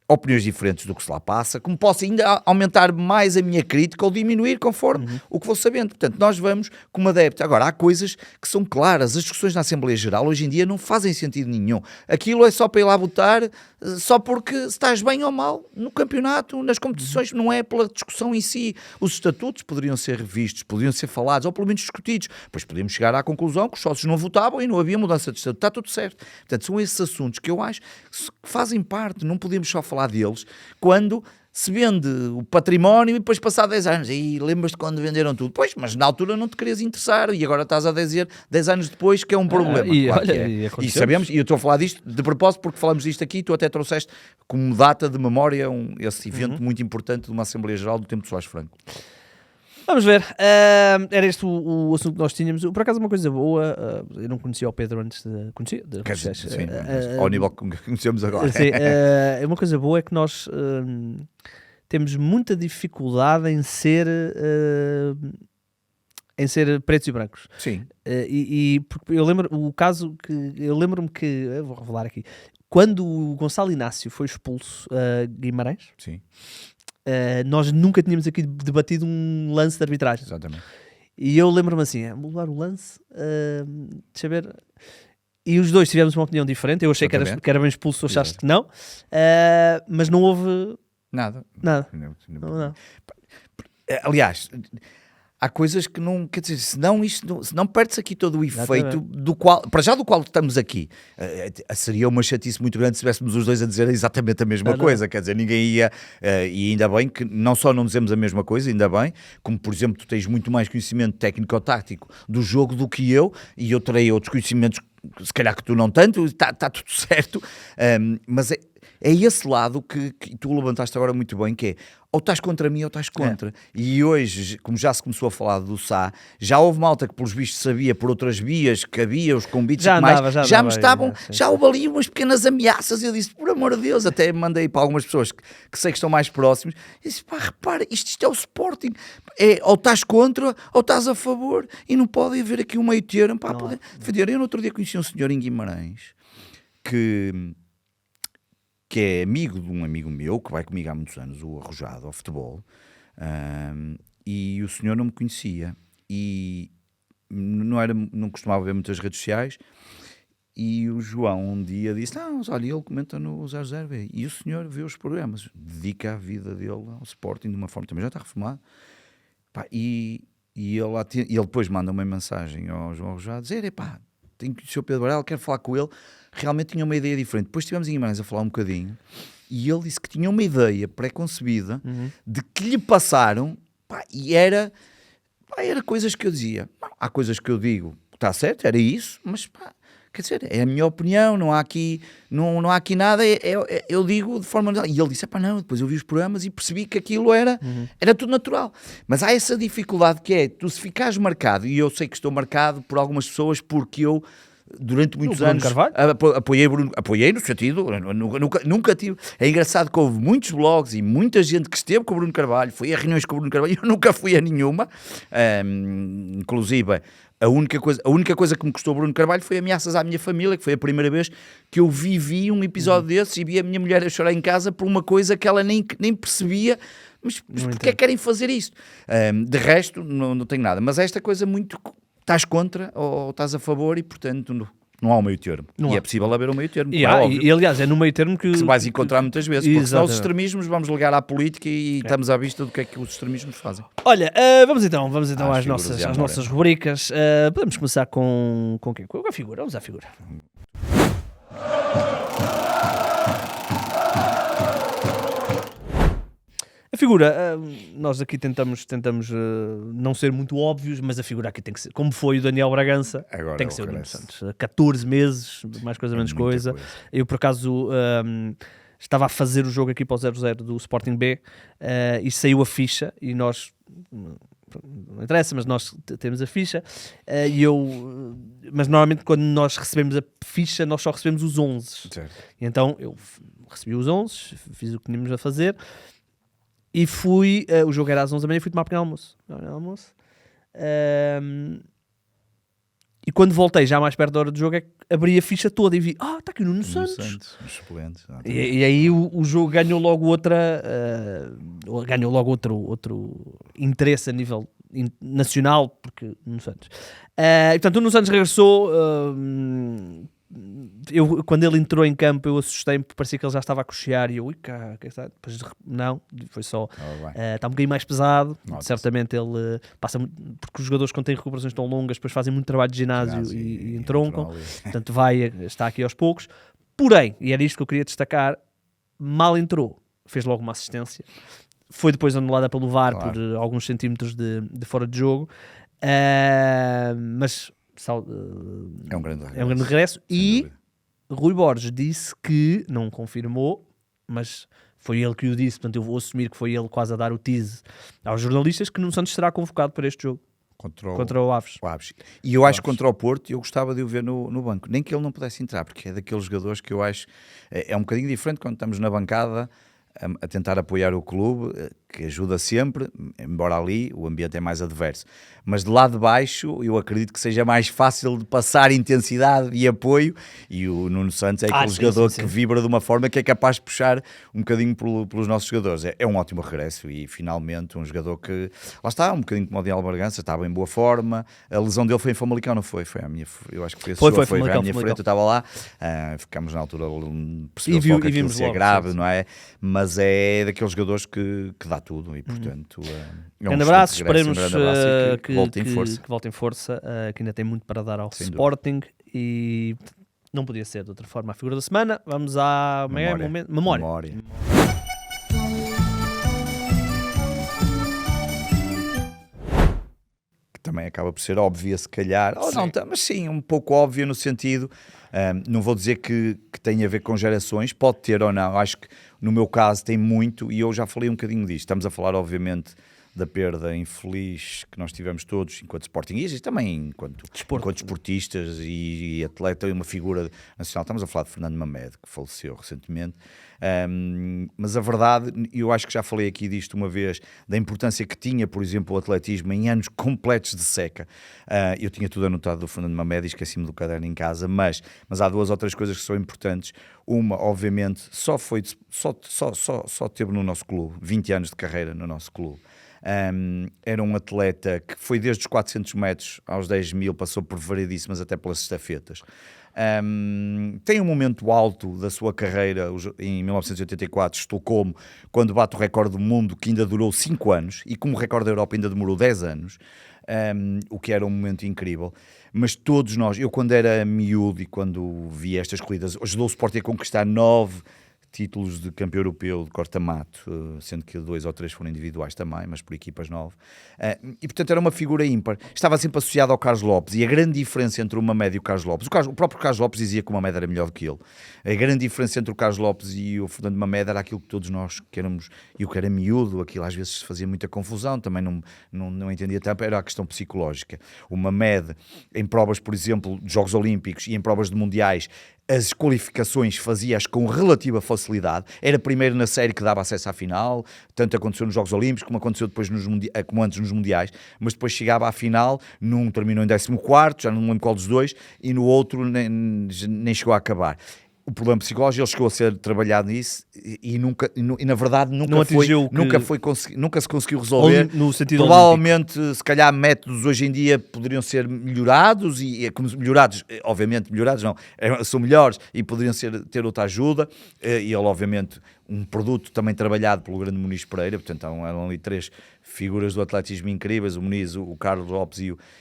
opiniões diferentes do que se lá passa, como posso ainda aumentar mais a minha crítica ou diminuir conforme o que vou sabendo. Portanto, nós vamos como adepto. Agora, há coisas que são claras. As discussões na Assembleia Geral hoje em dia não fazem sentido nenhum. Aquilo é só para ir lá votar, só porque estás bem ou mal no campeonato, nas competições, não é pela discussão em si. Os estatutos poderiam ser revistos, poderiam ser falados, ou pelo menos discutidos. Depois podíamos chegar à conclusão que os sócios não votavam e não havia mudança de estatuto. Está tudo certo. Portanto, são esses assuntos que eu acho que fazem parte. Não podemos só falar deles quando se vende o património e depois passar 10 anos, e lembras-te quando venderam tudo? Pois, mas na altura não te querias interessar e agora estás a dizer 10 anos depois que é um problema. E sabemos, e eu estou a falar disto de propósito porque falamos disto aqui, tu até trouxeste como data de memória esse evento muito importante de uma Assembleia Geral do tempo de Soares Franco. Vamos ver, era este o assunto que nós tínhamos. Por acaso, uma coisa boa, eu não conhecia o Pedro antes de conhecer. Sim, ao nível que conhecemos agora. Sim, uma coisa boa é que nós temos muita dificuldade em ser pretos e brancos. Sim. Porque eu lembro-me que, eu vou revelar aqui, quando o Gonçalo Inácio foi expulso a Guimarães, sim. Nós nunca tínhamos aqui debatido um lance de arbitragem. Exatamente. E eu lembro-me assim, vou mudar o lance, deixa eu ver. E os dois tivemos uma opinião diferente. Eu achei que era bem expulso, tu achaste que não. Mas não houve nada. Não. Aliás, há coisas que não, quer dizer, se não perde-se aqui todo o efeito do qual estamos aqui. Seria uma chatice muito grande se estivéssemos os dois a dizer exatamente a mesma coisa, quer dizer, ninguém ia, e ainda bem que não só não dizemos a mesma coisa, ainda bem, como por exemplo tu tens muito mais conhecimento técnico-tático do jogo do que eu, e eu terei outros conhecimentos, se calhar que tu não tanto, está tudo certo, mas é esse lado que tu levantaste agora muito bem, que é ou estás contra mim ou estás contra. E hoje, como já se começou a falar do Sá, já houve malta que pelos vistos sabia por outras vias que havia os convites já e mais, andava, já houve ali umas pequenas ameaças e eu disse, por amor de Deus, até mandei para algumas pessoas que sei que estão mais próximos, e disse, repara, isto é o Sporting, ou estás contra ou estás a favor, e não pode haver aqui um meio termo para poder defender. Eu no outro dia conheci um senhor em Guimarães que é amigo de um amigo meu, que vai comigo há muitos anos, o Arrojado, ao futebol, e o senhor não me conhecia, e não costumava ver muitas redes sociais, e o João um dia disse, olha, ele comenta no 00V, e o senhor vê os programas, dedica a vida dele ao Sporting de uma forma, também já está reformado, e ele depois manda uma mensagem ao João Arrojado, dizer, tenho que conhecer o Pedro Varela, quero falar com ele. Realmente tinha uma ideia diferente. Depois estivemos em Guimarães a falar um bocadinho e ele disse que tinha uma ideia pré-concebida de que lhe passaram, e era coisas que eu dizia. Há coisas que eu digo, está certo, era isso, mas quer dizer, é a minha opinião, não há aqui nada, eu digo de forma... E ele disse, não, depois eu vi os programas e percebi que aquilo era tudo natural. Mas há essa dificuldade que é, tu se ficares marcado, e eu sei que estou marcado por algumas pessoas porque eu, durante muitos anos, apoiei no sentido, nunca tive. É engraçado que houve muitos blogs e muita gente que esteve com o Bruno Carvalho, foi a reuniões com o Bruno Carvalho, eu nunca fui a nenhuma, inclusive A única coisa que me custou Bruno Carvalho foi ameaças à minha família, que foi a primeira vez que eu vivi um episódio desses e vi a minha mulher a chorar em casa por uma coisa que ela nem percebia. Mas porquê é que querem fazer isto? De resto, não tenho nada. Mas esta coisa muito... Estás contra ou estás a favor e, portanto, não há um meio termo. É possível haver um meio termo. E aliás, é no meio termo que vais encontrar muitas vezes. Porque senão os extremismos vamos ligar à política e estamos à vista do que é que os extremismos fazem. Olha, vamos então às nossas rubricas. Podemos começar com quem? Com a figura. Vamos à figura. A figura, nós aqui tentamos não ser muito óbvios, mas a figura aqui tem que ser, como foi o Daniel Bragança, agora tem que ser o Nuno Santos. 14 meses, mais coisa menos coisa. Eu, por acaso, estava a fazer o jogo aqui para o 0-0 do Sporting B e saiu a ficha e nós... Não interessa, mas nós temos a ficha mas normalmente quando nós recebemos a ficha nós só recebemos os 11. Certo. E então eu recebi os 11, fiz o que tínhamos a fazer. E fui, o jogo era às 11 da manhã, fui tomar pequeno almoço. E quando voltei, já mais perto da hora do jogo, abri a ficha toda e vi, está aqui o Nuno Santos. Excelente. E aí o jogo ganhou logo outro interesse a nível nacional, porque Nuno Santos. E portanto, o Nuno Santos regressou... quando ele entrou em campo eu assustei-me porque parecia que ele já estava a coxear e eu, depois não, foi só está um bocadinho mais pesado. Certamente ele passa porque os jogadores quando têm recuperações tão longas depois fazem muito trabalho de ginásio e entroncam, portanto está aqui aos poucos, porém, e era isto que eu queria destacar, mal entrou, fez logo uma assistência, foi depois anulada pelo VAR por alguns centímetros de fora de jogo, mas é um grande regresso. E Rui Borges disse que, não confirmou, mas foi ele que o disse, portanto eu vou assumir que foi ele quase a dar o tease aos jornalistas, que Nuno Santos será convocado para este jogo contra o Aves. E eu acho que contra o Porto eu gostava de o ver no banco, nem que ele não pudesse entrar, porque é daqueles jogadores que eu acho é um bocadinho diferente quando estamos na bancada a tentar apoiar o clube, que ajuda sempre, embora ali o ambiente é mais adverso. Mas de lá de baixo, eu acredito que seja mais fácil de passar intensidade e apoio, e o Nuno Santos é aquele jogador que vibra de uma forma que é capaz de puxar um bocadinho pelos nossos jogadores. É um ótimo regresso e finalmente um jogador que, lá está, um bocadinho como o Daniel Bragança, estava em boa forma. A lesão dele foi em Famalicão, não foi? Foi à minha, eu acho que foi esse jogo, foi à minha frente, eu estava lá, ficámos na altura, percebeu que aquilo seria grave, não é? Mas é daqueles jogadores que dá tudo e portanto grande abraço, esperemos que voltem força, que ainda tem muito para dar ao Sporting e não podia ser de outra forma a figura da semana. Vamos à memória. Que também acaba por ser óbvia se calhar, mas sim, um pouco óbvia no sentido, não vou dizer que tem a ver com gerações, pode ter ou não, acho que no meu caso tem muito, e eu já falei um bocadinho disto. Estamos a falar, obviamente, da perda infeliz que nós tivemos todos enquanto sportinguistas e também enquanto esportistas e atleta e uma figura nacional. Estamos a falar de Fernando Mamed, que faleceu recentemente. Mas a verdade, eu acho que já falei aqui disto uma vez, da importância que tinha, por exemplo, o atletismo em anos completos de seca. Eu tinha tudo anotado do Fernando Mamed e esqueci-me do caderno em casa, mas há duas outras coisas que são importantes. Uma, obviamente, só teve no nosso clube, 20 anos de carreira no nosso clube. Era um atleta que foi desde os 400 metros aos 10 mil, passou por variedíssimas até pelas estafetas. Tem um momento alto da sua carreira em 1984, Estocolmo, quando bate o recorde do mundo, que ainda durou 5 anos, e como o recorde da Europa ainda demorou 10 anos, o que era um momento incrível. Mas todos nós, eu quando era miúdo e quando vi estas corridas, ajudou o Sporting a conquistar 9 títulos de campeão europeu de corta-mato, sendo que 2 ou 3 foram individuais também, mas por equipas 9. E portanto era uma figura ímpar. Estava sempre associado ao Carlos Lopes, e a grande diferença entre o Mamed e o Carlos Lopes, o próprio Carlos Lopes dizia que o Mamed era melhor do que ele. A grande diferença entre o Carlos Lopes e o Fernando Mamed era aquilo que todos nós queremos, e o que era miúdo, aquilo às vezes fazia muita confusão, também não entendia tanto, era a questão psicológica. O Mamed, em provas, por exemplo, de Jogos Olímpicos e em provas de Mundiais, as qualificações fazia-as com relativa facilidade, era primeiro na série que dava acesso à final, tanto aconteceu nos Jogos Olímpicos como aconteceu depois como antes nos Mundiais, mas depois chegava à final, num terminou em 14º, já não me lembro qual dos dois, e no outro nem chegou a acabar. O problema psicológico, ele chegou a ser trabalhado nisso e na verdade nunca se conseguiu resolver. No sentido provavelmente, olímpico. Se calhar métodos hoje em dia poderiam ser melhorados obviamente melhorados não, são melhores e poderiam ter outra ajuda, e ele obviamente um produto também trabalhado pelo grande Muniz Pereira, portanto eram ali 3 figuras do atletismo incríveis, o Muniz, o Carlos Lopes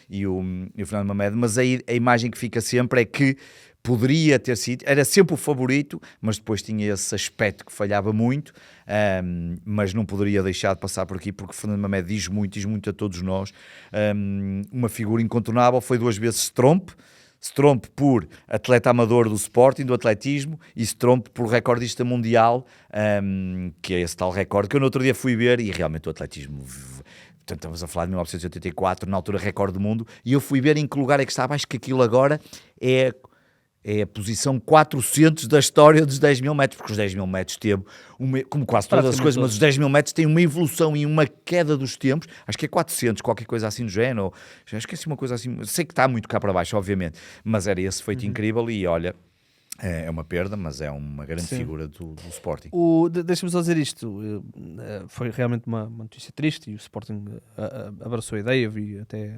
e o Fernando Mamed, mas aí a imagem que fica sempre é que poderia ter sido, era sempre o favorito, mas depois tinha esse aspecto que falhava muito, mas não poderia deixar de passar por aqui, porque Fernando Mamed diz muito a todos nós. Uma figura incontornável, foi 2 vezes Strompe por atleta amador do Sporting, do atletismo, e Strompe por recordista mundial, que é esse tal recorde, que eu no outro dia fui ver, e realmente o atletismo... Portanto, estamos a falar de 1984, na altura recorde do mundo, e eu fui ver em que lugar é que estava, acho que aquilo agora é a posição 400 da história dos 10 mil metros, porque os 10 mil metros teve, como quase todas as coisas, mas os 10 mil metros têm uma evolução e uma queda dos tempos, acho que é 400, qualquer coisa assim do género, acho que é assim uma coisa assim, sei que está muito cá para baixo, obviamente, mas era esse feito incrível e olha, é uma perda, mas é uma grande figura do Sporting. Deixa-me só dizer isto, foi realmente uma notícia triste e o Sporting abraçou a ideia, vi até...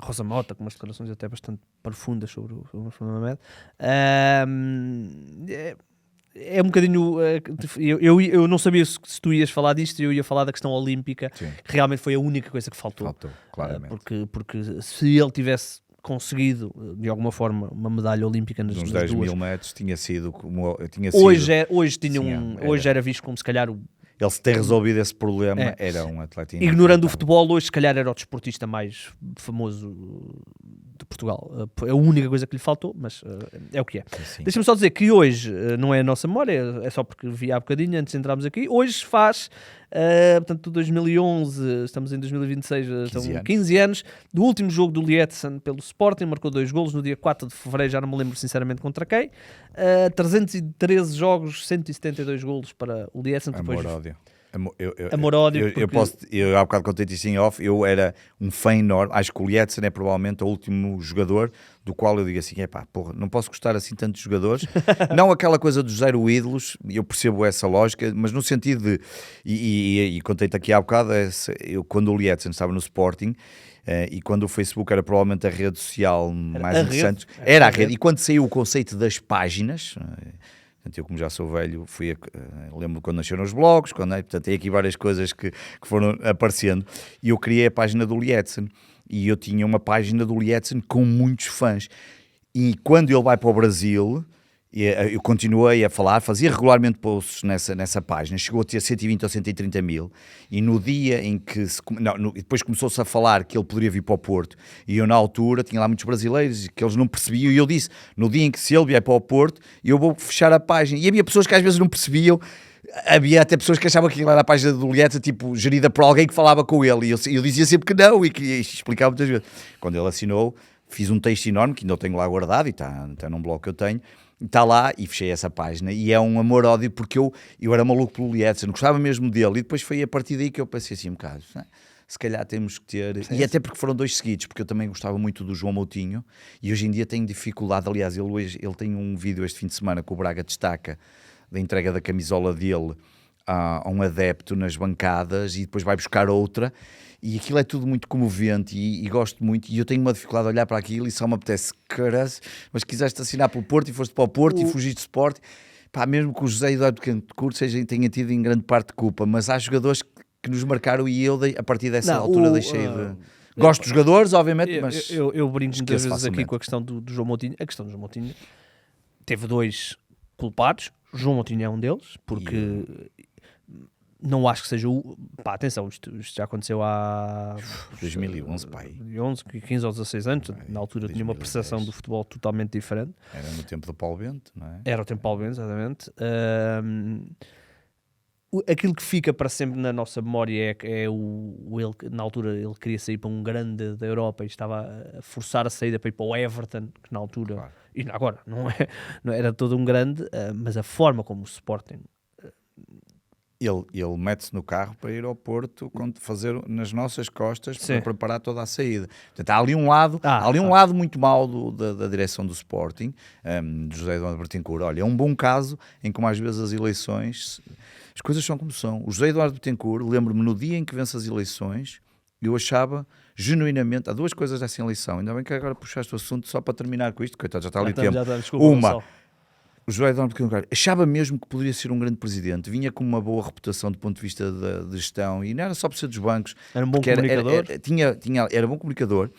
Rosa Mota com umas declarações até bastante profundas sobre o Fernando Mamed. É um bocadinho... Eu não sabia se tu ias falar disto, eu ia falar da questão olímpica, que realmente foi a única coisa que faltou. Claramente. Porque se ele tivesse conseguido, de alguma forma, uma medalha olímpica nas 10 duas... mil metros tinha sido... Hoje era visto como se calhar ele se ter resolvido esse problema era um atleta ignorando o futebol, hoje se calhar era o desportista mais famoso de Portugal. É a única coisa que lhe faltou, mas é o que é. Deixa-me só dizer que hoje não é a nossa memória, é só porque vi há bocadinho antes de entrarmos aqui. Hoje faz, portanto, 2011, estamos em 2026, estão 15 anos, do último jogo do Lietzen pelo Sporting, marcou 2 golos no dia 4 de fevereiro, já não me lembro sinceramente contra quem. 313 jogos, 172 golos para o Lietzen. Amor-ódio. Eu há bocado contei isso em off, eu era um fã enorme, acho que o Lietzen é provavelmente o último jogador do qual eu digo assim, não posso gostar assim tanto de jogadores, não aquela coisa dos 0 ídolos, eu percebo essa lógica, mas no sentido de, e contei-te aqui há bocado, eu quando o Lietzen estava no Sporting, e quando o Facebook era provavelmente a rede social mais interessante, era a rede, e quando saiu o conceito das páginas... Eu, como já sou velho, lembro quando nasceram os blogs, portanto, tem aqui várias coisas que foram aparecendo, e eu criei a página do Lietzen, e eu tinha uma página do Lietzen com muitos fãs, e quando ele vai para o Brasil, eu continuei a falar, fazia regularmente posts nessa página, chegou a ter 120 ou 130 mil, e no dia em que, depois começou-se a falar que ele poderia vir para o Porto, e eu na altura tinha lá muitos brasileiros que eles não percebiam, e eu disse, no dia em que se ele vier para o Porto, eu vou fechar a página, e havia pessoas que às vezes não percebiam, havia até pessoas que achavam que aquilo era a página do Lietzen, tipo, gerida por alguém que falava com ele, e eu dizia sempre que não, e que explicava muitas vezes. Quando ele assinou, fiz um texto enorme, que ainda o tenho lá guardado, e está num blog que eu tenho, está lá, e fechei essa página, e é um amor-ódio, porque eu era maluco pelo Lietzen, gostava mesmo dele, e depois foi a partir daí que eu pensei assim um bocado, se calhar temos que ter, e até porque foram 2 seguidos, porque eu também gostava muito do João Moutinho, e hoje em dia tenho dificuldade, aliás, ele tem um vídeo este fim de semana que o Braga destaca, da entrega da camisola dele a um adepto nas bancadas, e depois vai buscar outra, e aquilo é tudo muito comovente e gosto muito, e eu tenho uma dificuldade de olhar para aquilo e só me apetece, mas quiseste assinar pelo Porto e foste para o Porto e fugiste de Sport, mesmo que o José Eduardo Canto tenha tido em grande parte de culpa, mas há jogadores que nos marcaram e eu a partir dessa altura deixei de... Gosto dos jogadores, obviamente, mas... Eu brinco muitas vezes aqui com a questão do João Moutinho. A questão do João Moutinho teve 2 culpados, João Moutinho é um deles, porque... Não acho que seja atenção, isto já aconteceu há 2011, pai. 15 ou 16 anos, na altura 2010. Tinha uma percepção do futebol totalmente diferente. Era no tempo do Paulo Bento, não é? Era o tempo do Paulo Bento, exatamente. aquilo que fica para sempre na nossa memória é ele, na altura ele queria sair para um grande da Europa e estava a forçar a saída para ir para o Everton, que na altura, claro. E agora não era todo um grande, mas a forma como o Sporting... Ele mete-se no carro para ir ao Porto fazer nas nossas costas para preparar toda a saída. Portanto, há ali um lado muito mau da direção do Sporting, de José Eduardo Betancourt. Olha, é um bom caso em como às vezes as eleições, as coisas são como são. O José Eduardo Betancourt, lembro-me no dia em que vence as eleições, eu achava genuinamente, há duas coisas dessa eleição, ainda bem que agora puxaste o assunto só para terminar com isto, coitado, já está ali o tempo. Desculpa, o José Eduardo Betancourt achava mesmo que poderia ser um grande presidente, vinha com uma boa reputação do ponto de vista de gestão e não era só por ser dos bancos. Era um bom comunicador. Era bom comunicador,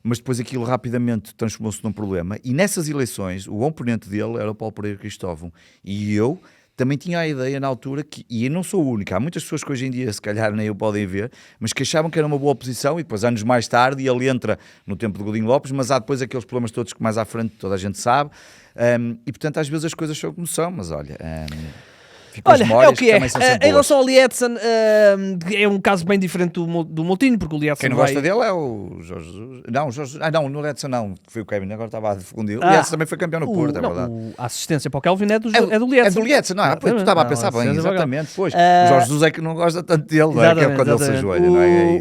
mas depois aquilo rapidamente transformou-se num problema. E nessas eleições, o oponente dele era o Paulo Pereira Cristóvão. E eu também tinha a ideia na altura, e eu não sou o único, há muitas pessoas que hoje em dia, se calhar nem o podem ver, mas que achavam que era uma boa oposição, e depois anos mais tarde ele entra no tempo de Godinho Lopes, mas há depois aqueles problemas todos que mais à frente toda a gente sabe, e portanto às vezes as coisas são como são, mas olha... Olha, é o que é. Em relação ao Lietzen, é um caso bem diferente do Moutinho, porque o Lietzen quem não gosta dele é o Jorge Jesus. Não, no Lietzen não, foi o Kevin, agora estava a difundir. O Lietzen também foi campeão no Porto, é verdade. A assistência para o Kelvin é do Lietzen. É do Lietzen, não é? Pois tu estava a pensar bem, exatamente. Pois, o Jorge Jesus é que não gosta tanto dele, não é? Que é quando ele se ajoelha, não é?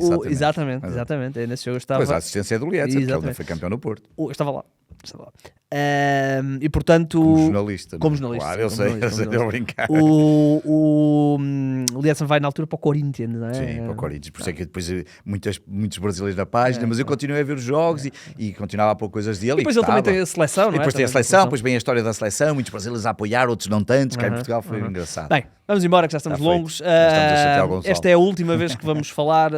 Exatamente. Nesse jogo eu estava... Pois a assistência é do Lietzen, porque ele não foi campeão no Porto. Eu estava lá. E portanto... Como jornalista. Claro, eu sei, eu brincar. O Lietzen vai na altura para o Corinthians, não é? Sim, para o Corinthians. Por isso é que depois muitos brasileiros na página, mas eu continuei a ver os jogos e continuava a pôr coisas dele. E depois ele também tem a seleção, não é? E depois tem a seleção, depois vem a história da seleção, muitos brasileiros a apoiar, outros não tantos, cá em Portugal foi engraçado. Bem, vamos embora que já estamos longos. Esta é a última vez que vamos falar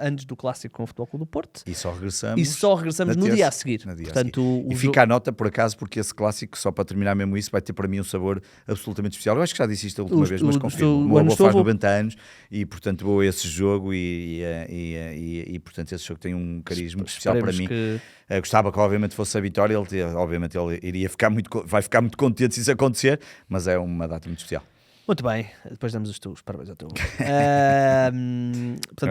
antes do clássico com o Futebol Clube do Porto. E só regressamos no dia a seguir. Portanto, e fica a nota, por acaso, porque esse clássico, só para terminar mesmo isso, vai ter para mim um sabor absolutamente especial. Eu acho que já disse isto a última vez, mas confirmo. O meu avô faz 90 anos e, portanto, vou a esse jogo e portanto, esse jogo tem um carisma muito especial para mim. Gostava que, obviamente, fosse a vitória. Obviamente, ele vai ficar muito contente se isso acontecer, mas é uma data muito especial. Muito bem, depois damos os teus parabéns ao teu. Portanto,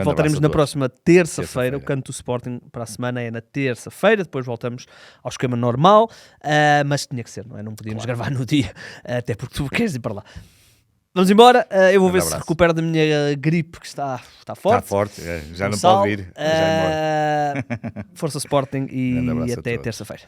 voltaremos na próxima terça-feira. O Canto do Sporting para a semana é na terça-feira. Depois voltamos ao esquema normal, mas tinha que ser, não é? Não podíamos gravar no dia, até porque tu queres ir para lá. Vamos embora, eu vou ver se recupero da minha gripe, que está forte. Está forte, já não pode vir. Força Sporting e até terça-feira.